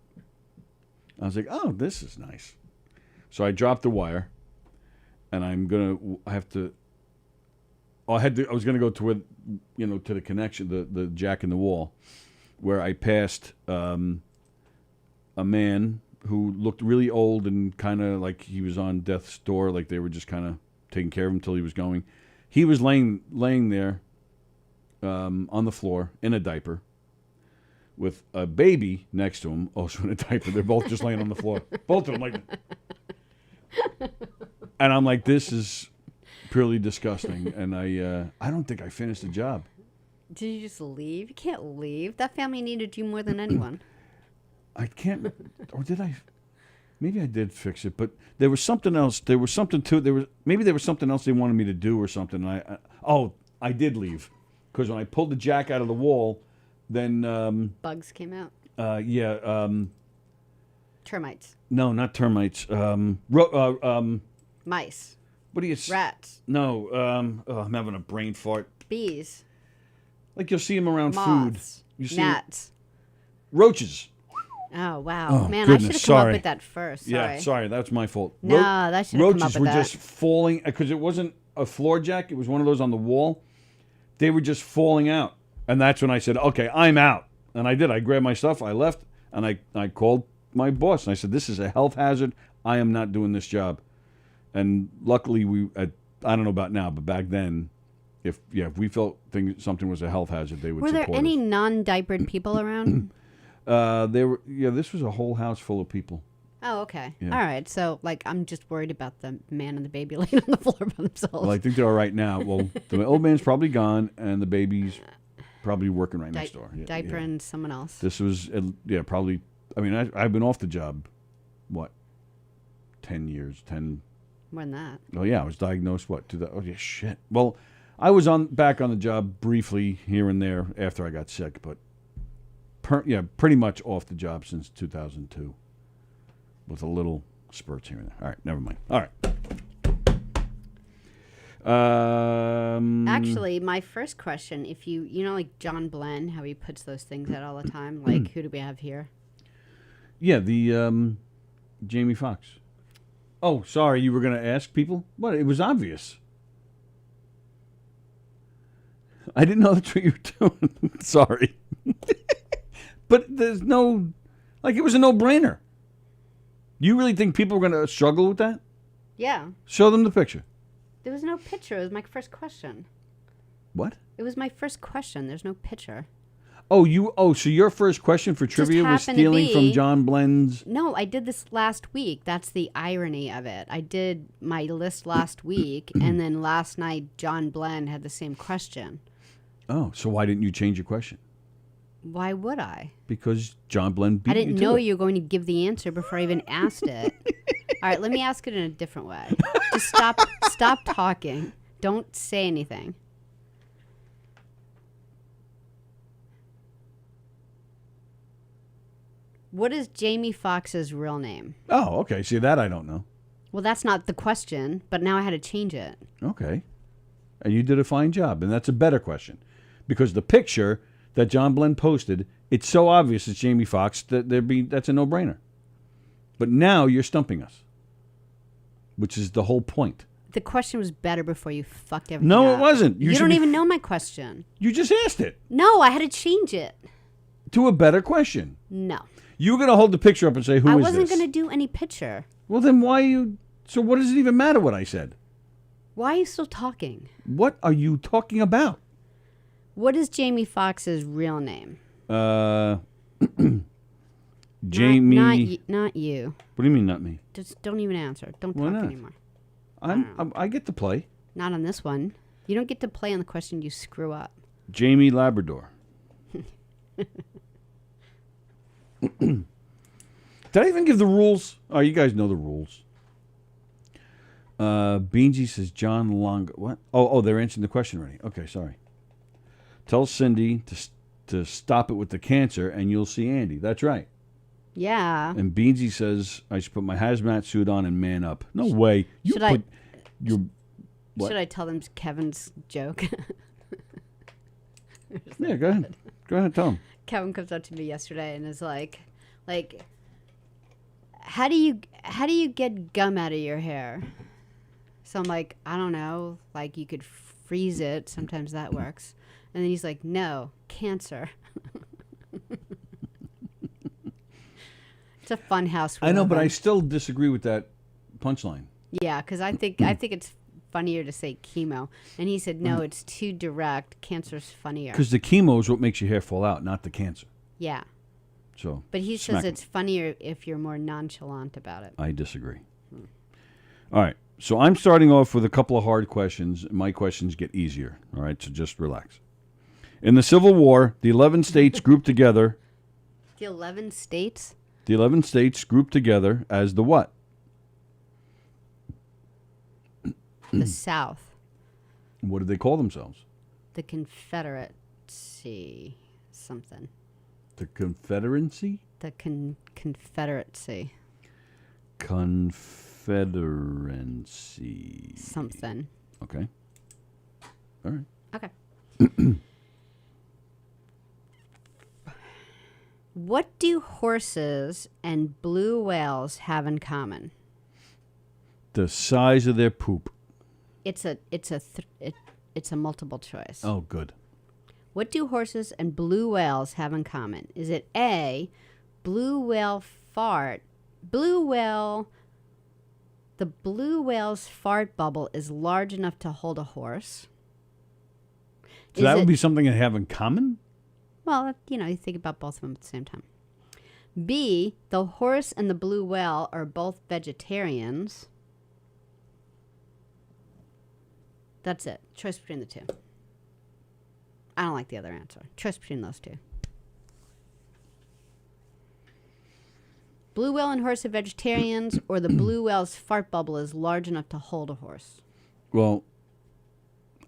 I was like, oh, this is nice. So I dropped the wire, and I was going to go to where, to the connection, the jack in the wall, where I passed a man who looked really old and kind of like he was on death's door, like they were just kind of taking care of him until he was going. He was laying there on the floor in a diaper with a baby next to him, also in a diaper. They're both just laying on the floor. Both of them like. And I'm like, this is purely disgusting, and I don't think I finished the job.
Did you just leave? You can't leave. That family needed you more than anyone.
I can't, or did I? Maybe I did fix it, but there was something else. There was something to maybe there was something else they wanted me to do or something. I did leave because when I pulled the jack out of the wall, then
bugs came out. Termites.
No, not termites.
Mice.
What do you?
Rats.
No. I'm having a brain fart.
Bees.
Like you'll see them around
Moths.
food. You see
gnats.
Roaches.
Oh wow,
Oh,
man!
goodness,
I should have come
sorry.
up with that first. Sorry.
Yeah, sorry, that's my fault.
No, that should have come up
Roaches
with
were
that.
just falling because it wasn't a floor jack; it was one of those on the wall. They were just falling out, and that's when I said, "Okay, I'm out." And I did. I grabbed my stuff, I left, and I called my boss, and I said, "This is a health hazard. I am not doing this job." And luckily, I don't know about now, but back then, if we felt something was a health hazard, they would
Were
support
there any
us.
non-diapered people around?
This was a whole house full of people.
Oh, okay.
Yeah.
All right. So, I'm just worried about the man and the baby laying on the floor by themselves.
Well, I think they're all right now. Well, the old man's probably gone, and the baby's probably working right next door.
Diapering someone else.
This was, probably. I mean, I've been off the job, 10 years, 10.
More than that.
Oh yeah, I was diagnosed. Shit. Well, I was back on the job briefly here and there after I got sick, but pretty much off the job since 2002, with a little spurts here and there. All right, never mind. All right.
Actually, my first question, if you like John Blenn, how he puts those things out all the time, like who do we have here?
Yeah, the Jamie Foxx. Oh, sorry, you were going to ask people? What? It was obvious. I didn't know that's what you were doing. Sorry. But there's no... it was a no-brainer. You really think people are going to struggle with that?
Yeah.
Show them the picture.
There was no picture. It was my first question.
What?
It was my first question. There's no picture.
So your first question for trivia was stealing from John Blend's...
No, I did this last week. That's the irony of it. I did my list last week, and then last night John Blend had the same question.
Oh, so why didn't you change your question?
Why would I?
Because John Blend beat you to it.
I didn't know you were going to give the answer before I even asked it. All right, let me ask it in a different way. Just stop talking. Don't say anything. What is Jamie Foxx's real name?
Oh, okay. See, that I don't know.
Well, that's not the question, but now I had to change it.
Okay. And you did a fine job, and that's a better question. Because the picture that John Blend posted, it's so obvious it's Jamie Foxx that that's a no-brainer. But now you're stumping us, which is the whole point.
The question was better before you fucked everything
No,
up.
it wasn't.
You don't even know my question.
You just asked it.
No, I had to change it.
To a better question.
No.
You were going to hold the picture up and say, who is this?
I wasn't going to do any picture.
Well, then why you... So what does it even matter what I said?
Why are you still talking?
What are you talking about?
What is Jamie Foxx's real name?
Jamie...
Not you.
What do you mean, not me?
Just don't even answer. Don't
Why
talk
not?
anymore.
I get to play.
Not on this one. You don't get to play on the question you screw up.
Jamie Labrador. Did I even give the rules? Oh, you guys know the rules. Beansy says John Long. What? Oh, they're answering the question already. Okay, sorry. Tell Cindy to stop it with the cancer, and you'll see Andy. That's right.
Yeah.
And Beansy says I should put my hazmat suit on and man up. No way.
Should I tell them Kevin's joke?
Yeah, go ahead. Go ahead, tell him.
Kevin comes up to me yesterday and is like, how do you get gum out of your hair? So I'm like, I don't know. Like, you could freeze it. Sometimes that works. And then he's like, no, cancer. It's a fun house.
I know, but I still disagree with that punchline.
Yeah, because I think it's funnier to say chemo. And he said, no, it's too direct. Cancer's funnier.
Because the chemo is what makes your hair fall out, not the cancer.
Yeah.
So.
But he says it's funnier if you're more nonchalant about it.
I disagree. All right. So I'm starting off with a couple of hard questions. My questions get easier. All right. So just relax. In the Civil War, the 11 states grouped together.
The 11 states?
The 11 states grouped together as the what?
The South.
What did they call themselves?
The Confederacy. Something.
The Confederacy?
The Confederacy.
Confederacy.
Something.
Okay. All right.
Okay. What do horses and blue whales have in common?
The size of their poop.
It's a multiple choice.
Oh, good.
What do horses and blue whales have in common? Is it A, blue whale fart? The blue whale's fart bubble is large enough to hold a horse.
So that would be something they have in common?
Well, you think about both of them at the same time. B, the horse and the blue whale are both vegetarians. That's it. Choice between the two. I don't like the other answer. Choice between those two. Blue whale and horse are vegetarians, or the blue whale's fart bubble is large enough to hold a horse.
Well,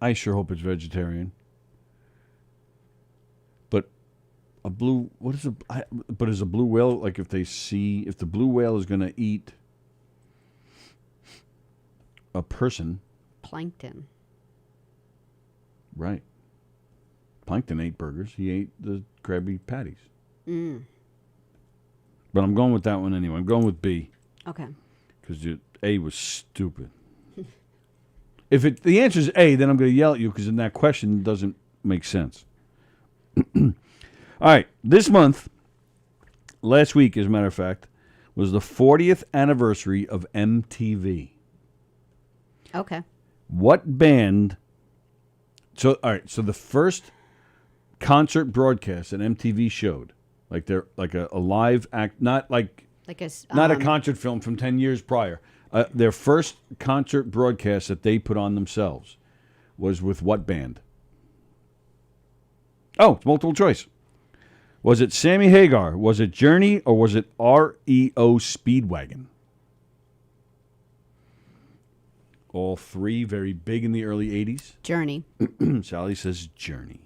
I sure hope it's vegetarian. But is a blue whale, like if the blue whale is going to eat a person.
Plankton.
Right. Plankton ate burgers. He ate the Krabby Patties. But I'm going with that one anyway. I'm going with B.
Okay.
Because A was stupid. If the answer is A, then I'm going to yell at you because then that question doesn't make sense. All right. This month, last week, as a matter of fact, was the 40th anniversary of MTV.
Okay.
What band... So, all right. So the first concert broadcast that MTV showed, like they're like a live act, not a concert film from 10 years prior. Their first concert broadcast that they put on themselves was with what band? Oh, it's multiple choice. Was it Sammy Hagar? Was it Journey? Or was it REO Speedwagon? All three very big in the early 80s.
Journey.
Sallie says Journey.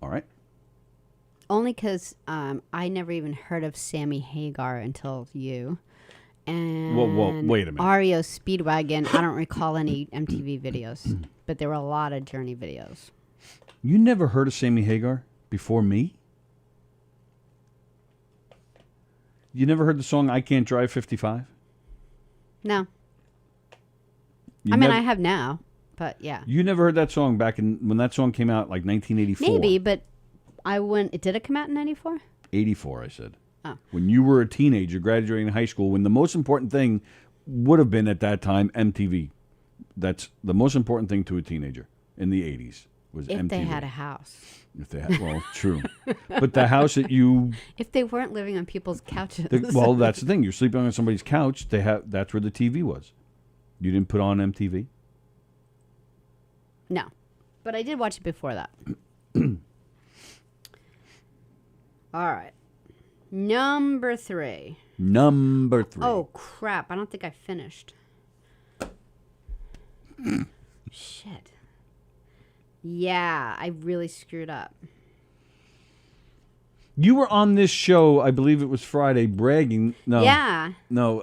All right.
Only because I never even heard of Sammy Hagar until you. And
Well, wait a minute.
REO Speedwagon, I don't recall any MTV videos, but there were a lot of Journey videos.
You never heard of Sammy Hagar before me? You never heard the song I Can't Drive 55?
No. I have now, but yeah.
You never heard that song back when that song came out, like 1984?
Maybe, but did it come out in 94?
84, I said.
Oh.
When you were a teenager graduating high school, when the most important thing would have been at that time MTV. That's the most important thing to a teenager in the 80s was MTV.
If they had a house.
If they had, well, true. But the house that you...
If they weren't living on people's couches.
Well, that's the thing. You're sleeping on somebody's couch. That's where the TV was. You didn't put on MTV?
No. But I did watch it before that. All right. Number 3. Oh, crap. I don't think I finished. Shit. Yeah, I really screwed up.
You were on this show, I believe it was Friday, bragging. No.
Yeah.
No,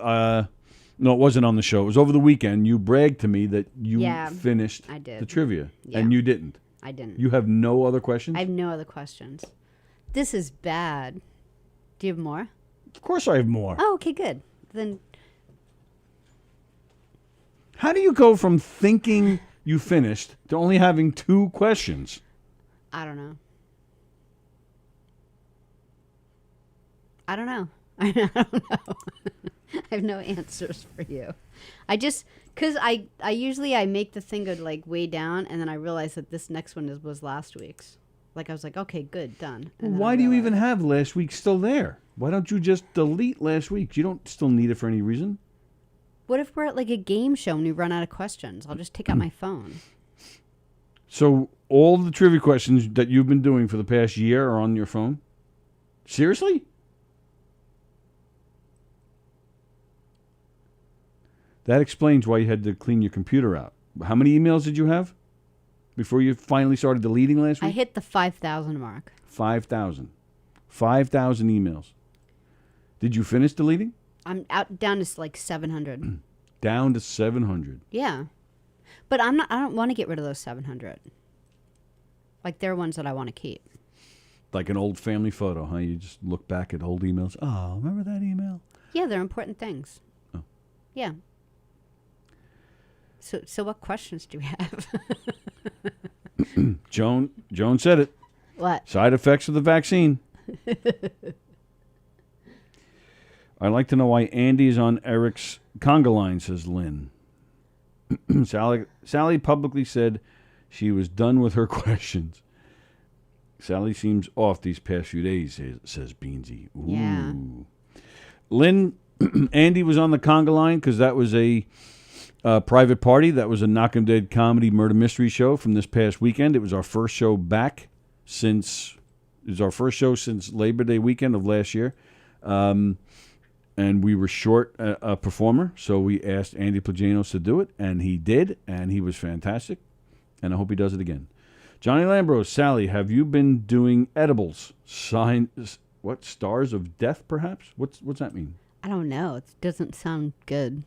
it wasn't on the show. It was over the weekend. You bragged to me that you finished the trivia.
Yeah.
And you didn't.
I didn't.
You have no other questions?
I have no other questions. This is bad. Do you have more?
Of course I have more.
Oh, okay, good. Then.
How do you go from thinking you finished to only having 2 questions?
I don't know. I don't know. I have no answers for you. Because I usually make the thing go like way down, and then I realize that this next one was last week's. Like I was like, okay, good, done.
Why do you even have last week still there? Why don't you just delete last week? You don't still need it for any reason.
What if we're at like a game show and we run out of questions? I'll just take out my phone.
So all the trivia questions that you've been doing for the past year are on your phone? Seriously? That explains why you had to clean your computer out. How many emails did you have before you finally started deleting last week?
I hit the 5,000 mark.
5,000. 5,000 emails. Did you finish deleting?
I'm down to like 700.
Down to 700.
Yeah. But I don't want to get rid of those 700. Like they're ones that I want to keep.
Like an old family photo, huh? You just look back at old emails. Oh, remember that email?
Yeah, they're important things.
Oh.
Yeah. So what questions do we have?
Joan said it.
What?
Side effects of the vaccine. I'd like to know why Andy's on Eric's conga line, says Lynn. Sallie publicly said she was done with her questions. Sallie seems off these past few days, says Beansy. Ooh.
Yeah.
Lynn, Andy was on the conga line because that was a private party. That was a Knockem Dead comedy murder mystery show from this past weekend. It was our first show back since Labor Day weekend of last year. And we were short a performer, so we asked Andy Plagianos to do it, and he did, and he was fantastic, and I hope he does it again. Johnny Lambros, Sallie, have you been doing edibles? What, Stars of Death, perhaps? What's that mean?
I don't know. It doesn't sound good.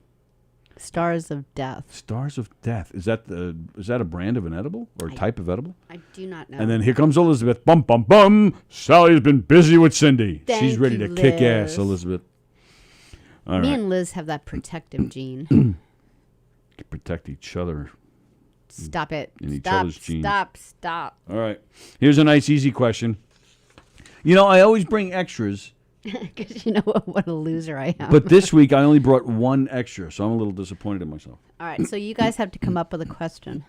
Stars of Death.
Stars of Death. Is that a brand of an edible or a type of edible?
I do not know.
And then here comes Elizabeth. Bum, bum, bum. Sallie's been busy with Cindy. She's ready to kick ass, Elizabeth. All
Me
right.
and Liz have that protective gene.
Protect each other.
Stop it.
In each other's genes.
Stop.
All right. Here's a nice, easy question. You know, I always bring extras.
Because you know what a loser I am.
But this week, I only brought one extra, so I'm a little disappointed in myself.
All right, so you guys have to come up with a question.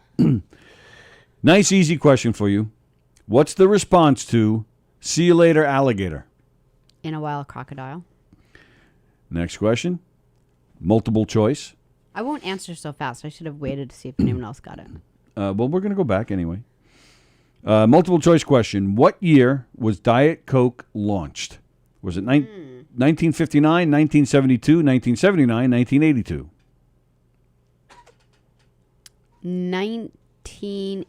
Nice, easy question for you. What's the response to "See you later, alligator"?
In a while, crocodile.
Next question. Multiple choice.
I won't answer so fast. I should have waited to see if anyone else got it.
Well, we're going to go back anyway. Multiple choice question. What year was Diet Coke launched? Was it 1959, 1972, 1979, 1982?
1980.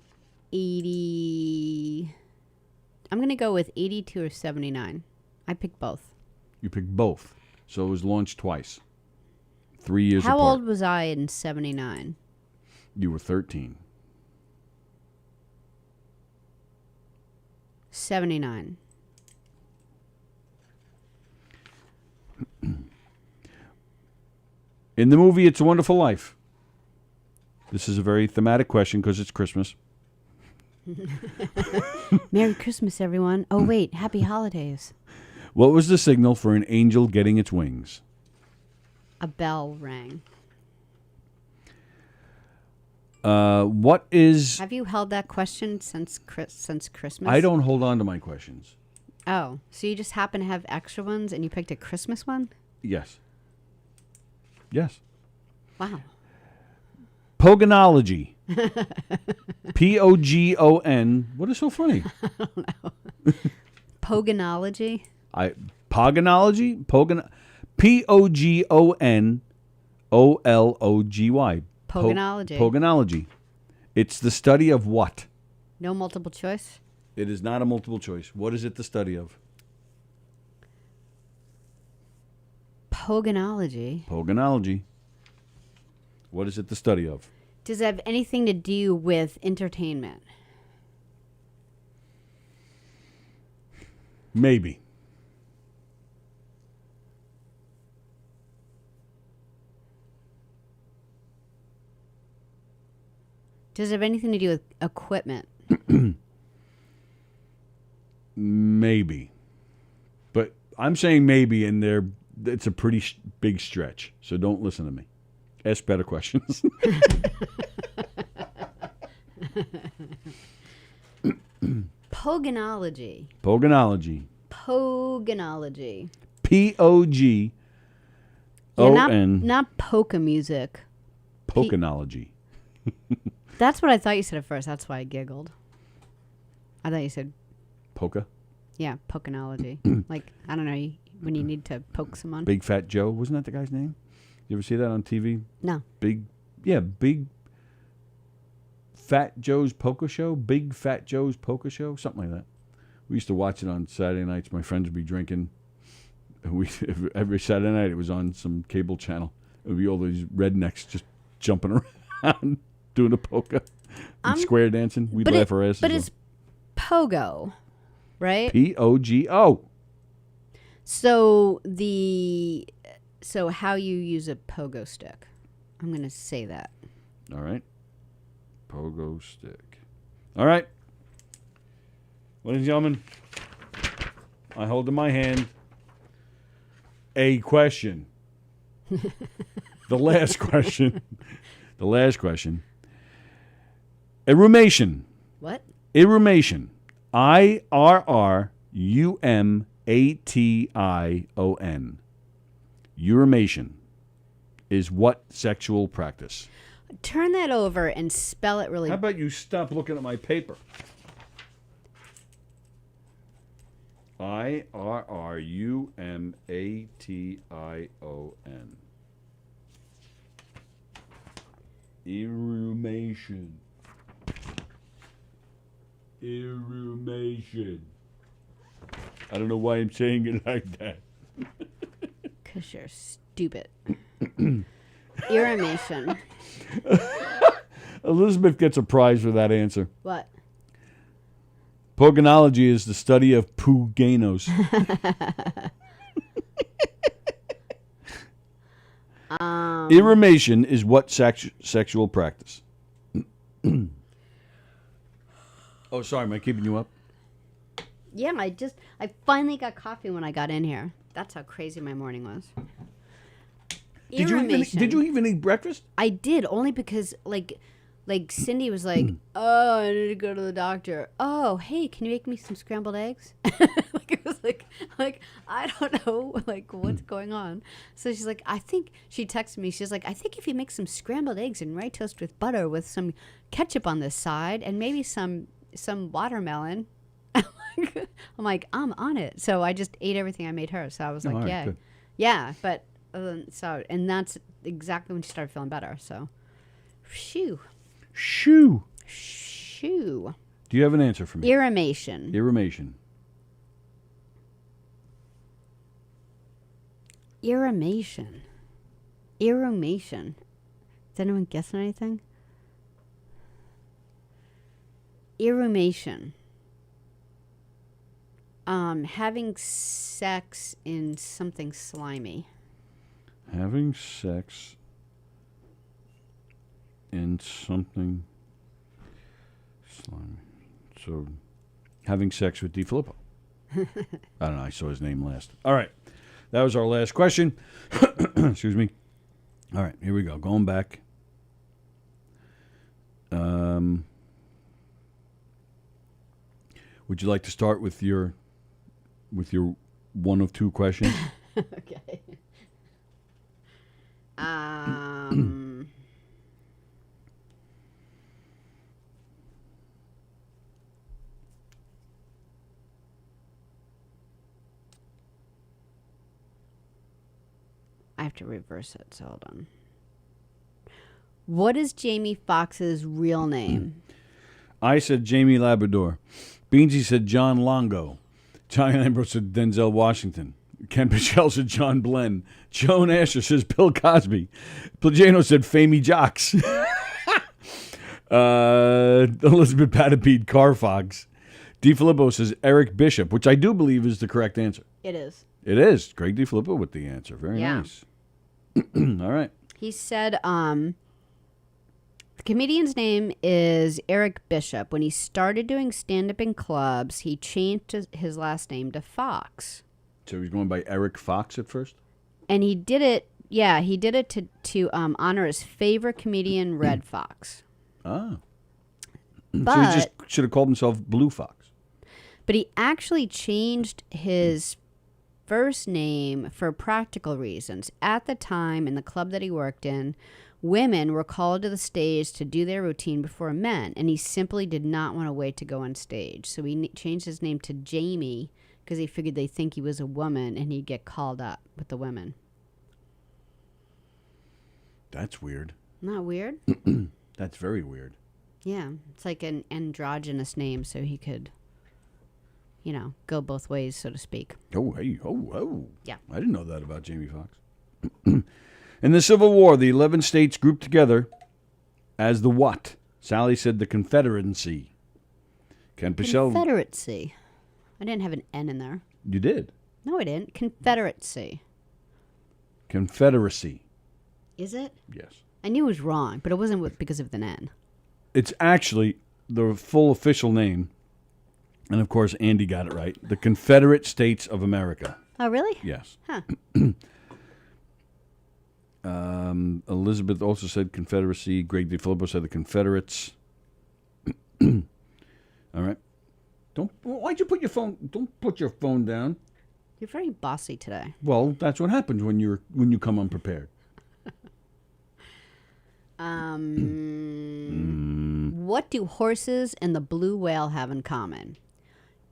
I'm going to go with 82 or 79. I picked both.
You picked both. So it was launched twice. 3 years
How
apart.
old was I in 79?
You were 13.
79.
In the movie It's a Wonderful Life. This is a very thematic question because it's Christmas.
Merry Christmas, everyone. Oh, wait. Happy holidays.
What was the signal for an angel getting its wings?
A bell rang.
What is...
Have you held that question since Christmas?
I don't hold on to my questions.
Oh, so you just happen to have extra ones and you picked a Christmas one?
Yes. Yes.
Wow.
Pogonology. Pogon. What is so funny?
I don't know. Pogonology?
Pogonology? Pogonology.
Pogonology.
Pogonology. It's the study of what?
No multiple choice?
It is not a multiple choice. What is it the study of?
Pogonology.
Pogonology. What is it the study of?
Does it have anything to do with entertainment?
Maybe.
Does it have anything to do with equipment?
Maybe. But I'm saying maybe, and it's a pretty big stretch. So don't listen to me. Ask better questions.
Pogonology.
Pogonology.
Pogonology.
Pogon.
Not polka music.
Pogonology.
That's what I thought you said at first. That's why I giggled. I thought you said
Polka?
Yeah, pogonology. Like, I don't know, when you need to poke someone.
Big Fat Joe. Wasn't that the guy's name? You ever see that on TV?
No.
Big Fat Joe's Polka Show? Big Fat Joe's Polka Show? Something like that. We used to watch it on Saturday nights. My friends would be drinking. Every Saturday night it was on some cable channel. It would be all these rednecks just jumping around doing a polka and square dancing. We'd laugh our asses off.
But it's pogo, right?
Pogo.
So how you use a pogo stick. I'm going to say that.
All right. Pogo stick. All right. Ladies and gentlemen, I hold in my hand a question. The last question. Irrumation.
What?
Irrumation. Irrumation. Urumation is what sexual practice?
Turn that over and spell it really.
How about you stop looking at my paper? Irrumation. Irrumation. Irrumation. I don't know why I'm saying it like that.
Because you're stupid. Irrumation.
Elizabeth gets a prize for that answer.
What?
Pogonology is the study of pooganos. Irrumation is what sexual practice? Oh, sorry, am I keeping you up?
Yeah, I finally got coffee when I got in here. That's how crazy my morning was.
Did you even eat breakfast?
I did, only because, Like Cindy was like, "Oh, I need to go to the doctor. Oh, hey, can you make me some scrambled eggs?" Like it was like I don't know, like what's going on. So she's like, I think she texted me. She's like, I think if you make some scrambled eggs and rye toast with butter with some ketchup on the side and maybe some watermelon. I'm like, I'm on it. So I just ate everything I made her. So I was like, yeah,
good.
yeah. But and that's exactly when she started feeling better. So, shoo.
Shoo.
Shoo.
Do you have an answer for me?
Irrimation.
Irrimation.
Irrimation. Irrimation. Is anyone guessing anything? Irrimation. Having sex in something slimy.
Having sex in something slimy. So, having sex with DiFilippo. I don't know. I saw his name last. All right. That was our last question. Excuse me. All right. Here we go. Going back. Would you like to start with your one of two questions?
Okay. I have to reverse it, so hold on. What is Jamie Foxx's real name?
I said Jamie Labrador. Beansy said John Longo. Johnny Lambert said Denzel Washington. Ken Pichel said John Glenn. Joan Asher says Bill Cosby. Plagano said Famey Jocks. Elizabeth Patapede Carfox. DiFilippo says Eric Bishop, which I do believe is the correct answer.
It is.
It is. Greg DiFilippo with the answer. Very nice. All right.
He said the comedian's name is Eric Bishop. When he started doing stand-up in clubs, he changed his last name to Fox.
So he's going by Eric Fox at first?
And he did it, he did it to honor his favorite comedian, Red Fox.
Ah.
But,
so he just should have called himself Blue Fox.
But he actually changed his first name for practical reasons. At the time, in the club that he worked in, women were called to the stage to do their routine before men, and he simply did not want to wait to go on stage. So he changed his name to Jamie because he figured they'd think he was a woman and he'd get called up with the women.
That's weird.
Not weird?
That's very weird.
Yeah, it's like an androgynous name, so he could, go both ways, so to speak.
Oh, hey, oh.
Yeah.
I didn't know that about Jamie Foxx. In the Civil War, the 11 states grouped together as the what? Sallie said the Confederacy. Ken Pichel.
Confederacy. I didn't have an N in there.
You did.
No, I didn't. Confederacy.
Confederacy.
Is it?
Yes.
I knew it was wrong, but it wasn't because of the N.
It's actually the full official name, and of course Andy got it right, the Confederate States of America.
Oh, really?
Yes.
Huh.
Elizabeth also said Confederacy. Greg DiFilippo said the Confederates. All right. Why'd you put your phone? Don't put your phone down.
You're very bossy today.
Well, that's what happens when you come unprepared.
What do horses and the blue whale have in common?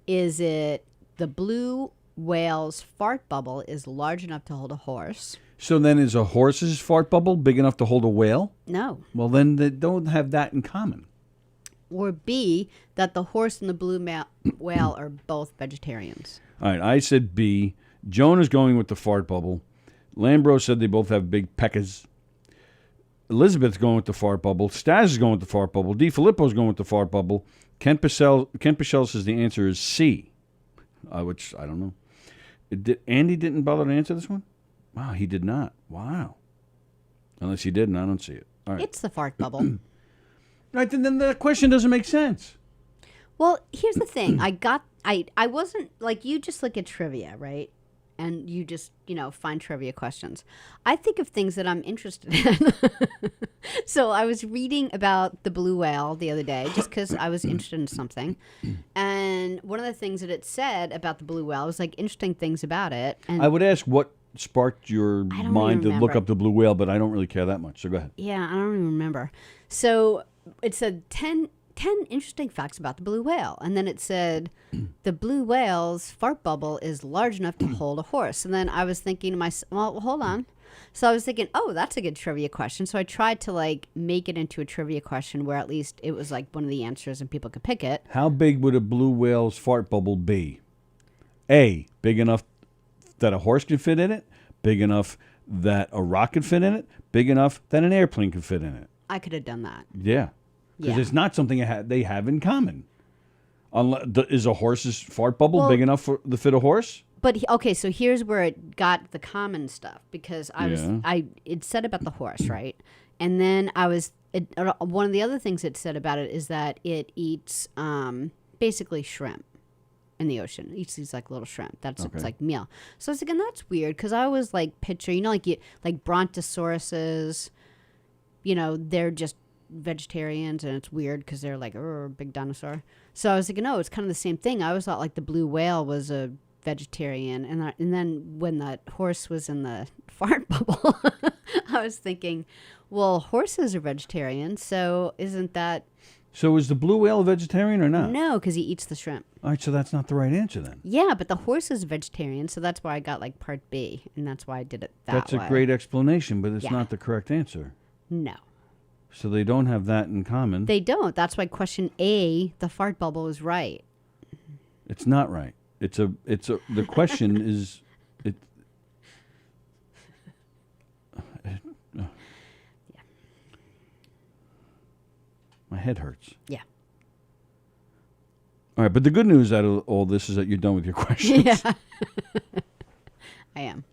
Is it the blue whale's fart bubble is large enough to hold a horse?
So then is a horse's fart bubble big enough to hold a whale?
No.
Well, then they don't have that in common.
Or B, that the horse and the blue whale are both vegetarians.
All right, I said B. Joan is going with the fart bubble. Lambro said they both have big peckers. Elizabeth's going with the fart bubble. Stas is going with the fart bubble. DiFilippo's going with the fart bubble. Ken Pichel says the answer is C, which I don't know. Andy didn't bother to answer this one? Wow, he did not. Wow. Unless he did, and I don't see it. All right.
It's the fart bubble.
Right, then the question doesn't make sense.
Well, here's the thing. I wasn't, like, you just look at trivia, right? and you just, find trivia questions. I think of things that I'm interested in. So I was reading about the blue whale the other day just because I was interested in something. And one of the things that it said about the blue whale was like interesting things about it. And
I would ask what sparked your mind to look up the blue whale, but I don't really care that much. So go ahead.
Yeah, I don't even remember. So it said 10 interesting facts about the blue whale. And then it said the blue whale's fart bubble is large enough to hold a horse. And then I was thinking to myself, well, hold on. So I was thinking, oh, that's a good trivia question. So I tried to make it into a trivia question where at least it was one of the answers and people could pick it.
How big would a blue whale's fart bubble be? A, big enough that a horse can fit in it, big enough that a rock could fit in it, big enough that an airplane could fit in it.
I could have done that.
Yeah. Because it's not something they have in common. Is a horse's fart bubble big enough to fit a horse?
But okay, so here's where it got the common stuff because it said about the horse, right? And then one of the other things it said about it is that it eats basically shrimp in the ocean. It eats these little shrimp. That's its meal. So I was thinking that's weird because I always picture like brontosauruses, they're just vegetarians and it's weird because they're a big dinosaur. So I was thinking, it's kind of the same thing. I always thought the blue whale was a vegetarian, and then when the horse was in the fart bubble, I was thinking, well, horses are vegetarians, so isn't that?
So is the blue whale a vegetarian or not?
No, because he eats the shrimp.
All right, so that's not the right answer then.
Yeah, but the horse is a vegetarian, so that's why I got part B, and that's why I did it that way.
That's a great explanation, but it's not the correct answer.
No.
So they don't have that in common.
They don't. That's why question A, the fart bubble, is right.
It's not right. The question is, my head hurts.
Yeah.
All right, but the good news out of all this is that you're done with your questions.
Yeah. I am.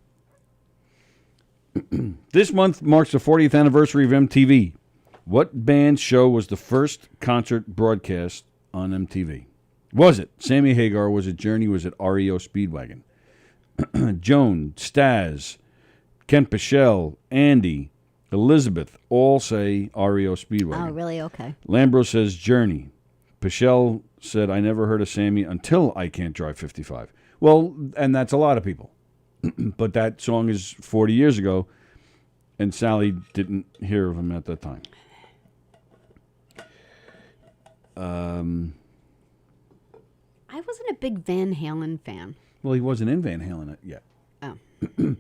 This month marks the 40th anniversary of MTV. What band's show was the first concert broadcast on MTV? Was it Sammy Hagar? Was it Journey? Was it REO Speedwagon? Joan, Staz, Ken Pichelle, Andy, Elizabeth all say REO Speedwagon.
Oh, really? Okay.
Lambro says Journey. Pichelle said, I never heard of Sammy until I Can't Drive 55. Well, and that's a lot of people. But that song is 40 years ago, and Sallie didn't hear of him at that time.
I wasn't a big Van Halen fan.
Well, he wasn't in Van Halen yet.
Oh. And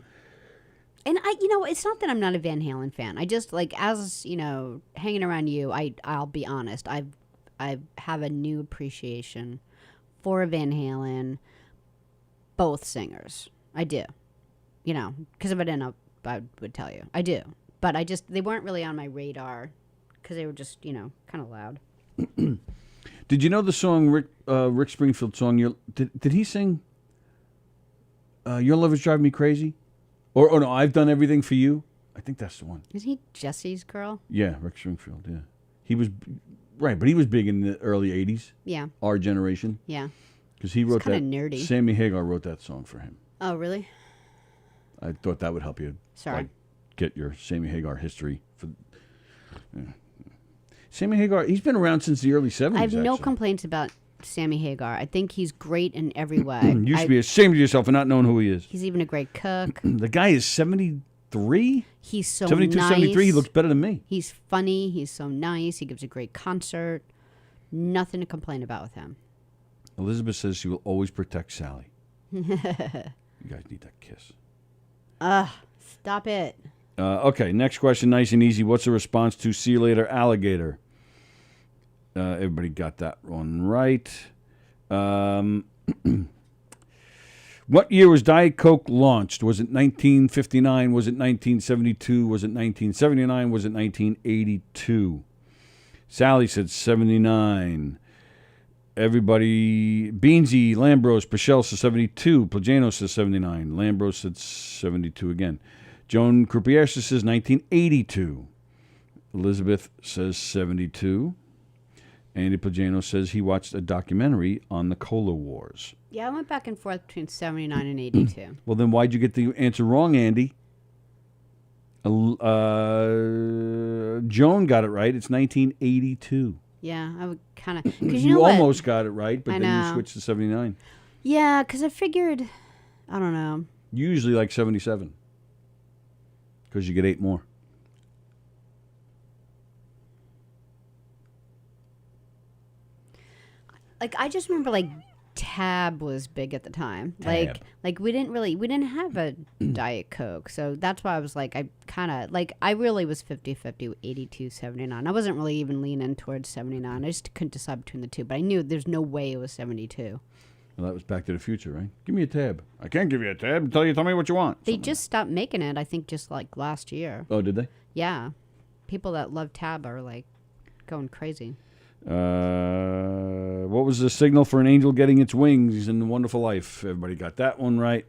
it's not that I'm not a Van Halen fan. I just as hanging around you, I'll be honest. I have a new appreciation for Van Halen, both singers. I do. Because if I didn't know, I would tell you. I do. But they weren't really on my radar because they were just, kind of loud.
Did you know the song Rick Springfield song? Did he sing? Your Love Is Driving Me Crazy, or no? I've Done Everything for You. I think that's the one.
Is he Jesse's girl?
Yeah, Rick Springfield. Yeah, he was right, but he was big in the early '80s.
Yeah,
our generation.
Yeah,
because he wrote that.
Kind of nerdy.
Sammy Hagar wrote that song for him.
Oh, really?
I thought that would help you.
Sorry.
Get your Sammy Hagar history. Sammy Hagar, he's been around since the early 70s.
I have no complaints about Sammy Hagar. I think he's great in every way.
You should be ashamed of yourself for not knowing who he is.
He's even a great cook.
The guy is 73?
He's so
72,
nice.
73, he looks better than me.
He's funny. He's so nice. He gives a great concert. Nothing to complain about with him.
Elizabeth says she will always protect Sallie. You guys need that kiss.
Stop it.
Okay, next question, nice and easy. What's the response to See You Later, Alligator? Everybody got that one right. What year was Diet Coke launched? Was it 1959? Was it 1972? Was it 1979? Was it 1982? Sallie said 79. Everybody, Beansy, Lambros, Pichelle says 72. Plagano says 79. Lambros said 72 again. Joan Croupier says 1982. Elizabeth says 72. Andy Pagano says he watched a documentary on the Cola Wars.
Yeah, I went back and forth between 79 and 82.
Well, then why'd you get the answer wrong, Andy? Joan got it right. It's 1982.
Yeah, I would kind of... Because
You
what?
almost got it right, but
I
then you
know.
switched to 79.
Yeah, because I figured... I don't know.
Usually like 77. Because you get 8 more.
Like, I just remember, like, Tab was big at the time.
Tab.
Like we didn't have a Diet Coke. So that's why I was like, I kind of, like, I really was 50-50, 82, 79. I wasn't really even leaning towards 79. I just couldn't decide between the two. But I knew there's no way it was 72.
Well, that was Back to the Future, right? Give me a tab. I can't give you a tab until you tell me what you want.
They just stopped making it, I think, just like last year.
Oh, did they?
Yeah. People that love Tab are, like, going crazy.
What was the signal for an angel getting its wings in Wonderful Life? Everybody got that one right.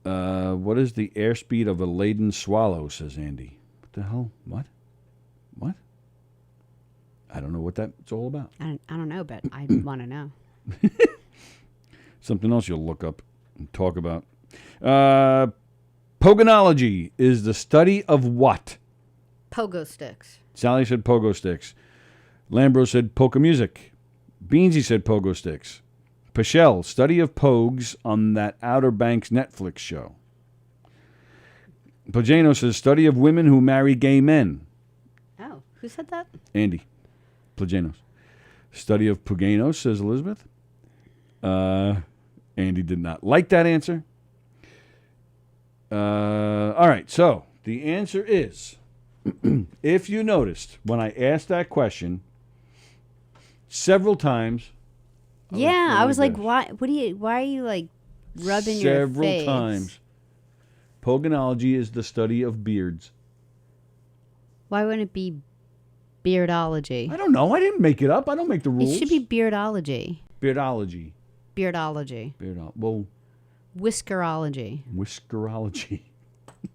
What is the airspeed of a laden swallow, says Andy. What the hell? What? What? I don't know what that's all about.
I don't know, but I want to know.
Something else you'll look up and talk about. Pogonology is the study of what?
Pogo sticks.
Sallie said pogo sticks. Lambro said polka music. Beansy said pogo sticks. Pichelle, study of pogues on that Outer Banks Netflix show. Pagano says study of women who marry gay men.
Oh, who said that?
Andy. Plagianos. Study of Puganos, says Elizabeth. Andy did not like that answer. All right, so the answer is, if you noticed, when I asked that question several times.
Yeah, I was like, why are you, like, rubbing your face?
Several times. Pogonology is the study of beards.
Why wouldn't it be beardology?
I don't know. I didn't make it up. I don't make the rules.
It should be beardology.
Beardology.
Beardology.
Well,
whiskerology.
Whiskerology.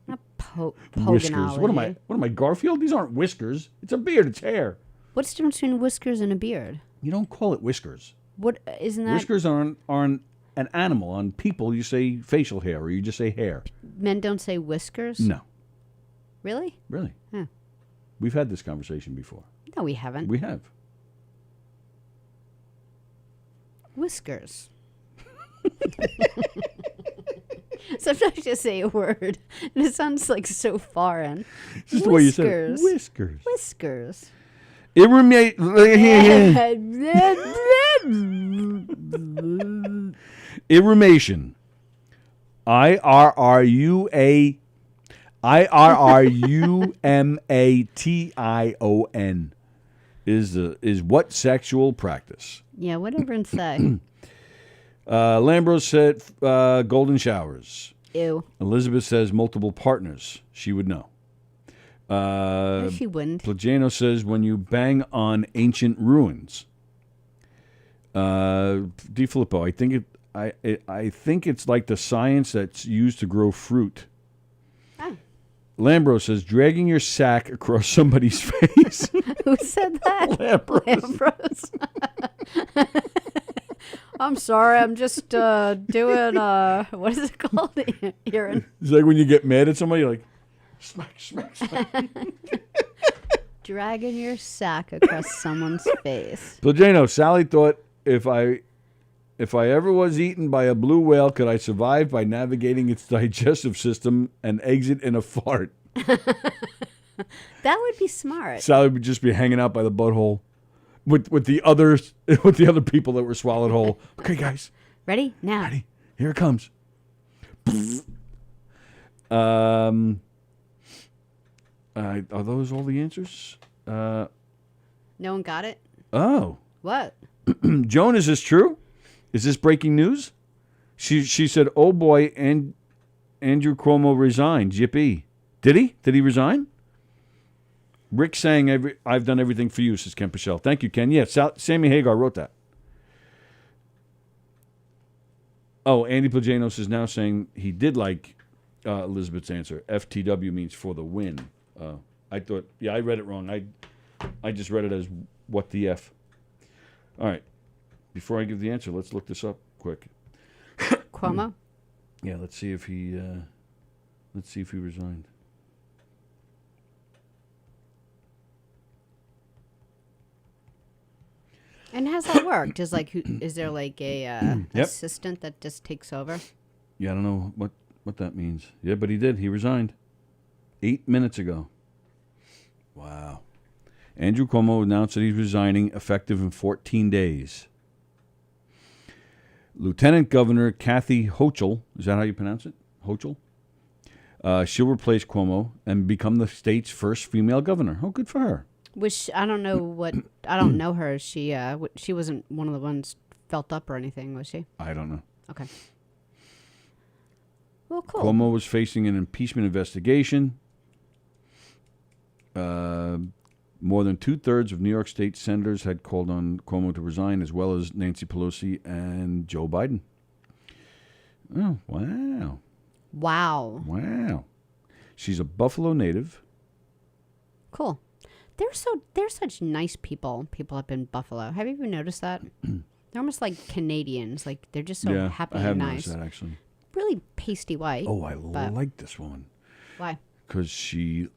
Not
Whiskers.
pogonology.
What am I, Garfield? These aren't whiskers. It's a beard. It's hair.
What's the difference between whiskers and a beard?
You don't call it whiskers.
What isn't that?
Whiskers are an animal. On people, you say facial hair, or you just say hair.
Men don't say whiskers?
No.
Really?
Really?
Huh.
We've had this conversation before.
No, we haven't.
We have.
Whiskers. Sometimes you say a word, and it sounds like so foreign.
Just the way you said it.
Whiskers.
Whiskers.
Whiskers.
Irrumation. IRRUMATION is what sexual practice?
Yeah, whatever and say.
Lambros said golden showers.
Ew.
Elizabeth says multiple partners. She would know.
No, she wouldn't.
Plagano says when you bang on ancient ruins. Di Filippo, I think it's like the science that's used to grow fruit.
Oh.
Lambros says dragging your sack across somebody's face.
Who said that?
Lambros.
I'm sorry, I'm just doing, what is it called? Urine.
It's like when you get mad at somebody, you're like, smack, smack, smack.
Dragging your sack across someone's face.
Plagano, Sallie thought if I ever was eaten by a blue whale, could I survive by navigating its digestive system and exit in a fart?
That would be smart.
Sallie would just be hanging out by the butthole with the other people that were swallowed whole. Okay, guys.
Ready? Now.
Ready. Here it comes. Are those all the answers?
No one got it?
Oh.
What?
Joan, is this true? Is this breaking news? She said, oh boy, and Andrew Cuomo resigned. Yippee. Did he? Did he resign? Rick saying, I've done everything for you, says Ken Pichelle. Thank you, Ken. Yeah, Sammy Hagar wrote that. Oh, Andy Plagianos is now saying he did like Elizabeth's answer. FTW means for the win. I thought, I read it wrong. I just read it as What the F? All right. Before I give the answer, let's look this up quick.
Cuomo?
Yeah, let's see if he resigned.
And how's that work? Is there like a assistant that just takes over?
Yeah, I don't know what that means. Yeah, but he did. He resigned 8 minutes ago. Wow. Andrew Cuomo announced that he's resigning effective in 14 days. Lieutenant Governor Kathy Hochul, is that how you pronounce it? Hochul? She'll replace Cuomo and become the state's first female governor. Oh, good for her.
Which I don't know her. She wasn't one of the ones felt up or anything, was she?
I don't know.
Okay. Well, cool.
Cuomo was facing an impeachment investigation. More than 2/3 of New York State senators had called on Cuomo to resign, as well as Nancy Pelosi and Joe Biden. Oh, wow.
Wow.
Wow. She's a Buffalo native.
Cool. They're such nice people up in Buffalo. Have you ever noticed that? They're almost like Canadians. Like they're just so happy
I have
and nice.
noticed that actually.
Really pasty white.
Oh, I like this woman.
Why?
Because she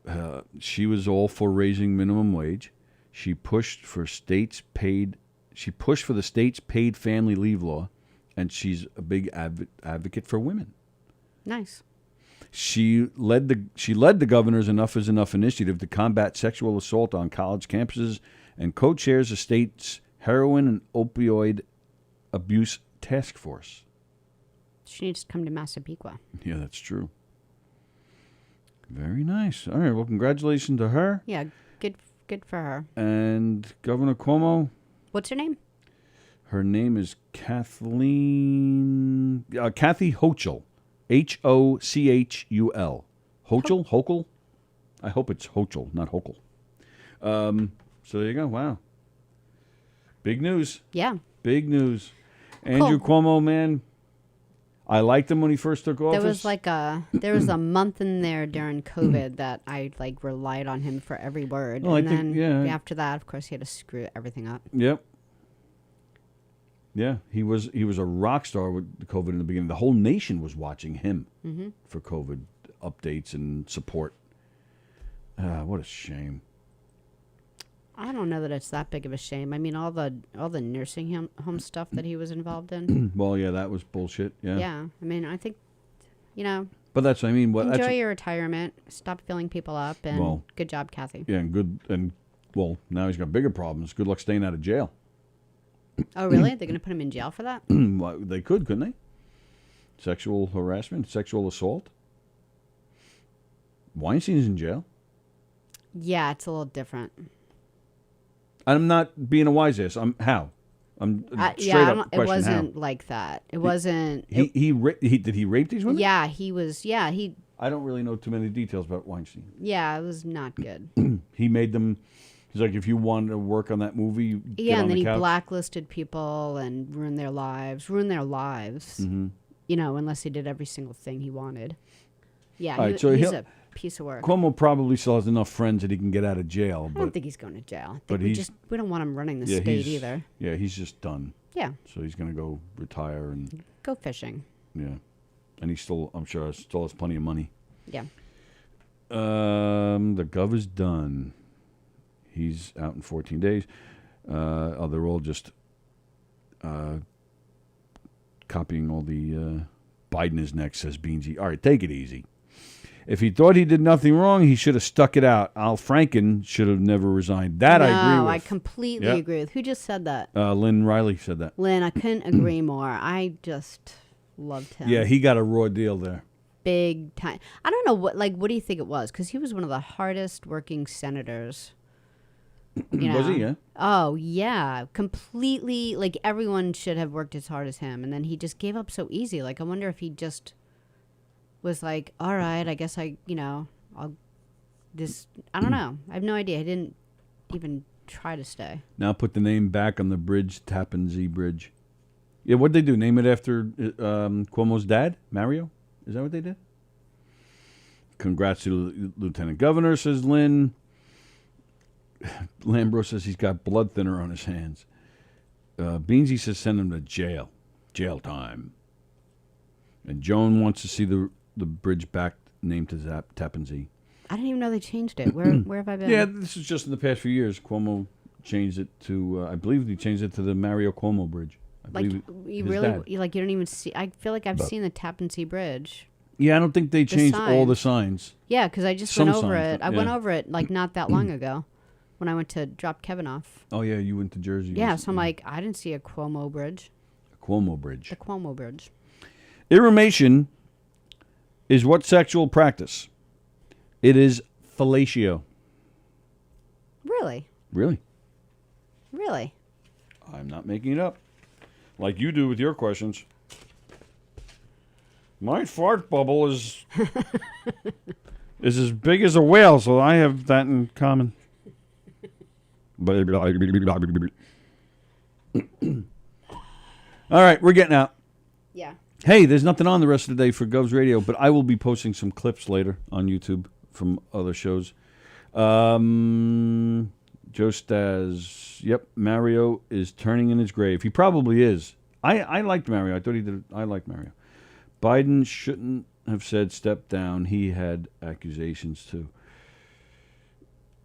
was all for raising minimum wage. She pushed for the state's paid family leave law, and she's a big advocate for women.
Nice.
She led the governor's Enough is Enough initiative to combat sexual assault on college campuses and co-chairs the state's heroin and opioid abuse task force.
She needs to come to Massapequa.
Yeah, that's true. Very nice. All right, well, congratulations to her.
Yeah, good for her.
And Governor Cuomo.
What's her name?
Her name is Kathy Hochul. Hochul. Hochul? I hope it's Hochul, not Hochul. So there you go. Wow. Big news.
Yeah.
Big news. Andrew Cuomo, man. I liked him when he first took office.
There was a month in there during COVID that I relied on him for every word. And then after that, of course, he had to screw everything up.
Yep. Yeah, he was a rock star with COVID in the beginning. The whole nation was watching him for COVID updates and support. What a shame.
I don't know that it's that big of a shame. I mean, all the nursing home stuff that he was involved in.
Well, yeah, that was bullshit. Yeah.
Yeah, I mean, I think,
But that's, I mean,
enjoy your retirement. Stop filling people up, and good job, Kathy.
Yeah, now he's got bigger problems. Good luck staying out of jail.
Oh, really? They're going to put him in jail for that?
Well, they couldn't they? Sexual harassment, sexual assault. Weinstein's in jail.
Yeah, it's a little different.
I'm not being a wise ass. How? I'm straight up question.
It wasn't
how?
Like that. It wasn't.
Did he rape these women?
Yeah, he was. Yeah, he.
I don't really know too many details about Weinstein.
Yeah, it was not good.
He made them. He's like, if you wanted to work on that movie,
yeah, and then he
couch.
Blacklisted people and ruined their lives. Mm-hmm. Unless he did every single thing he wanted. Yeah, he's a piece of work.
Cuomo probably still has enough friends that he can get out of jail.
I don't think he's going to jail. We don't want him running the state either.
Yeah, he's just done.
Yeah.
So he's going to go retire and
go fishing.
Yeah, and I'm sure, still has plenty of money.
Yeah.
The gov is done. He's out in 14 days. They're all just copying all the Biden is next, says Beansy. All right, take it easy. If he thought he did nothing wrong, he should have stuck it out. Al Franken should have never resigned. That I agree with.
I completely agree with. Who just said that?
Lynn Riley said that.
Lynn, I couldn't agree more. I just loved him.
Yeah, he got a raw deal there.
Big time. I don't know what do you think it was? Because he was one of the hardest working senators.
Was he? Yeah.
Oh yeah, completely. Like everyone should have worked as hard as him, and then he just gave up so easy. Like I wonder if he just was like, all right, I guess I don't know. I have no idea. He didn't even try to stay.
Now put the name back on the bridge, Tappan Zee Bridge. Yeah, what'd they do? Name it after Cuomo's dad, Mario? Is that what they did? Congrats to the Lieutenant Governor, says Lynn. Lambro says he's got blood thinner on his hands. Beansy says send him to jail. Jail time. And Joan wants to see the bridge back named to Tappan Zee.
I didn't even know they changed it. Where have I been?
Yeah, this is just in the past few years. Cuomo changed it to, I believe he changed it to the Mario Cuomo Bridge.
Like, you don't even see, I feel like I've seen the Tappan Zee Bridge.
Yeah, I don't think they changed all the signs.
Yeah, because I just went over it. I went over it like not that long ago when I went to drop Kevin off.
Oh, yeah, you went to Jersey.
Yeah, so I'm like, I didn't see a Cuomo Bridge.
A Cuomo Bridge.
The Cuomo Bridge.
Irrumation is what sexual practice? It is fellatio.
Really?
Really?
Really?
I'm not making it up. Like you do with your questions. My fart bubble is as big as a whale, so I have that in common. All right, we're getting out.
Yeah.
Hey, there's nothing on the rest of the day for Govs Radio, but I will be posting some clips later on YouTube from other shows. Joe Stas, yep, Mario is turning in his grave. He probably is. I liked Mario. I thought he did. I like Mario. Biden shouldn't have said step down. He had accusations too.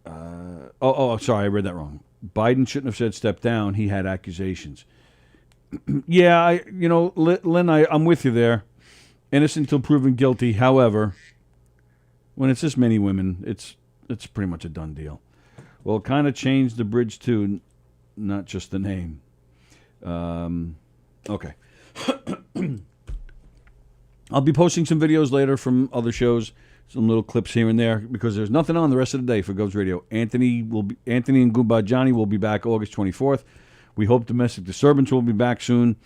Sorry, I read that wrong. Biden shouldn't have said step down. He had accusations. Yeah, Lynn, I'm with you there. Innocent until proven guilty. However, when it's this many women, it's pretty much a done deal. Well, it kind of changed the bridge too, not just the name. Okay. I'll be posting some videos later from other shows, some little clips here and there, because there's nothing on the rest of the day for Govs Radio. Anthony and Goomba Johnny will be back August 24th. We hope Domestic Disturbance will be back soon.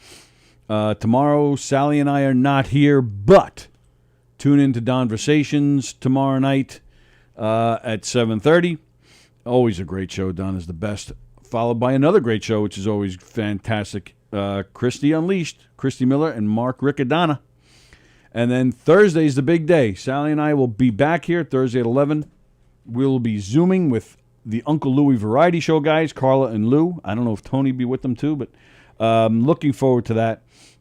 Tomorrow, Sallie and I are not here, but tune in to Donversations tomorrow night at 7:30. Always a great show. Don is the best. Followed by another great show, which is always fantastic. Christy Unleashed, Christy Miller and Mark Riccadonna. And then Thursday's the big day. Sallie and I will be back here Thursday at 11. We'll be Zooming with the Uncle Louie Variety Show guys, Carla and Lou. I don't know if Tony will be with them too, but looking forward to that.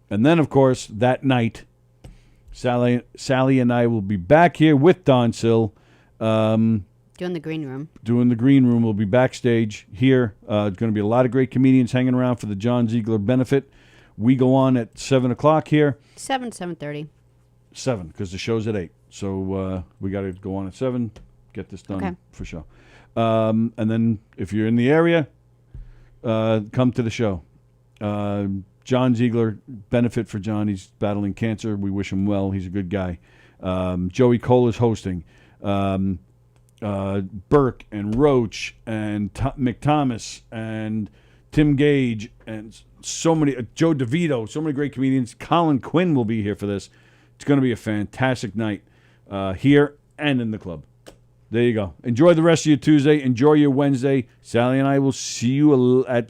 And then, of course, that night, Sallie and I will be back here with Don Sill.
Doing the green room.
We'll be backstage here. It's going to be a lot of great comedians hanging around for the John Ziegler benefit. We go on at 7 o'clock here.
7:30.
7, because the show's at 8. So we got to go on at 7, get this done for sure. And then if you're in the area, come to the show. John Ziegler, benefit for John. He's battling cancer. We wish him well. He's a good guy. Joey Cole is hosting. Burke and Roach and McThomas and Tim Gage and so many, Joe DeVito, so many great comedians. Colin Quinn will be here for this. It's going to be a fantastic night here and in the club. There you go. Enjoy the rest of your Tuesday. Enjoy your Wednesday. Sallie and I will see you at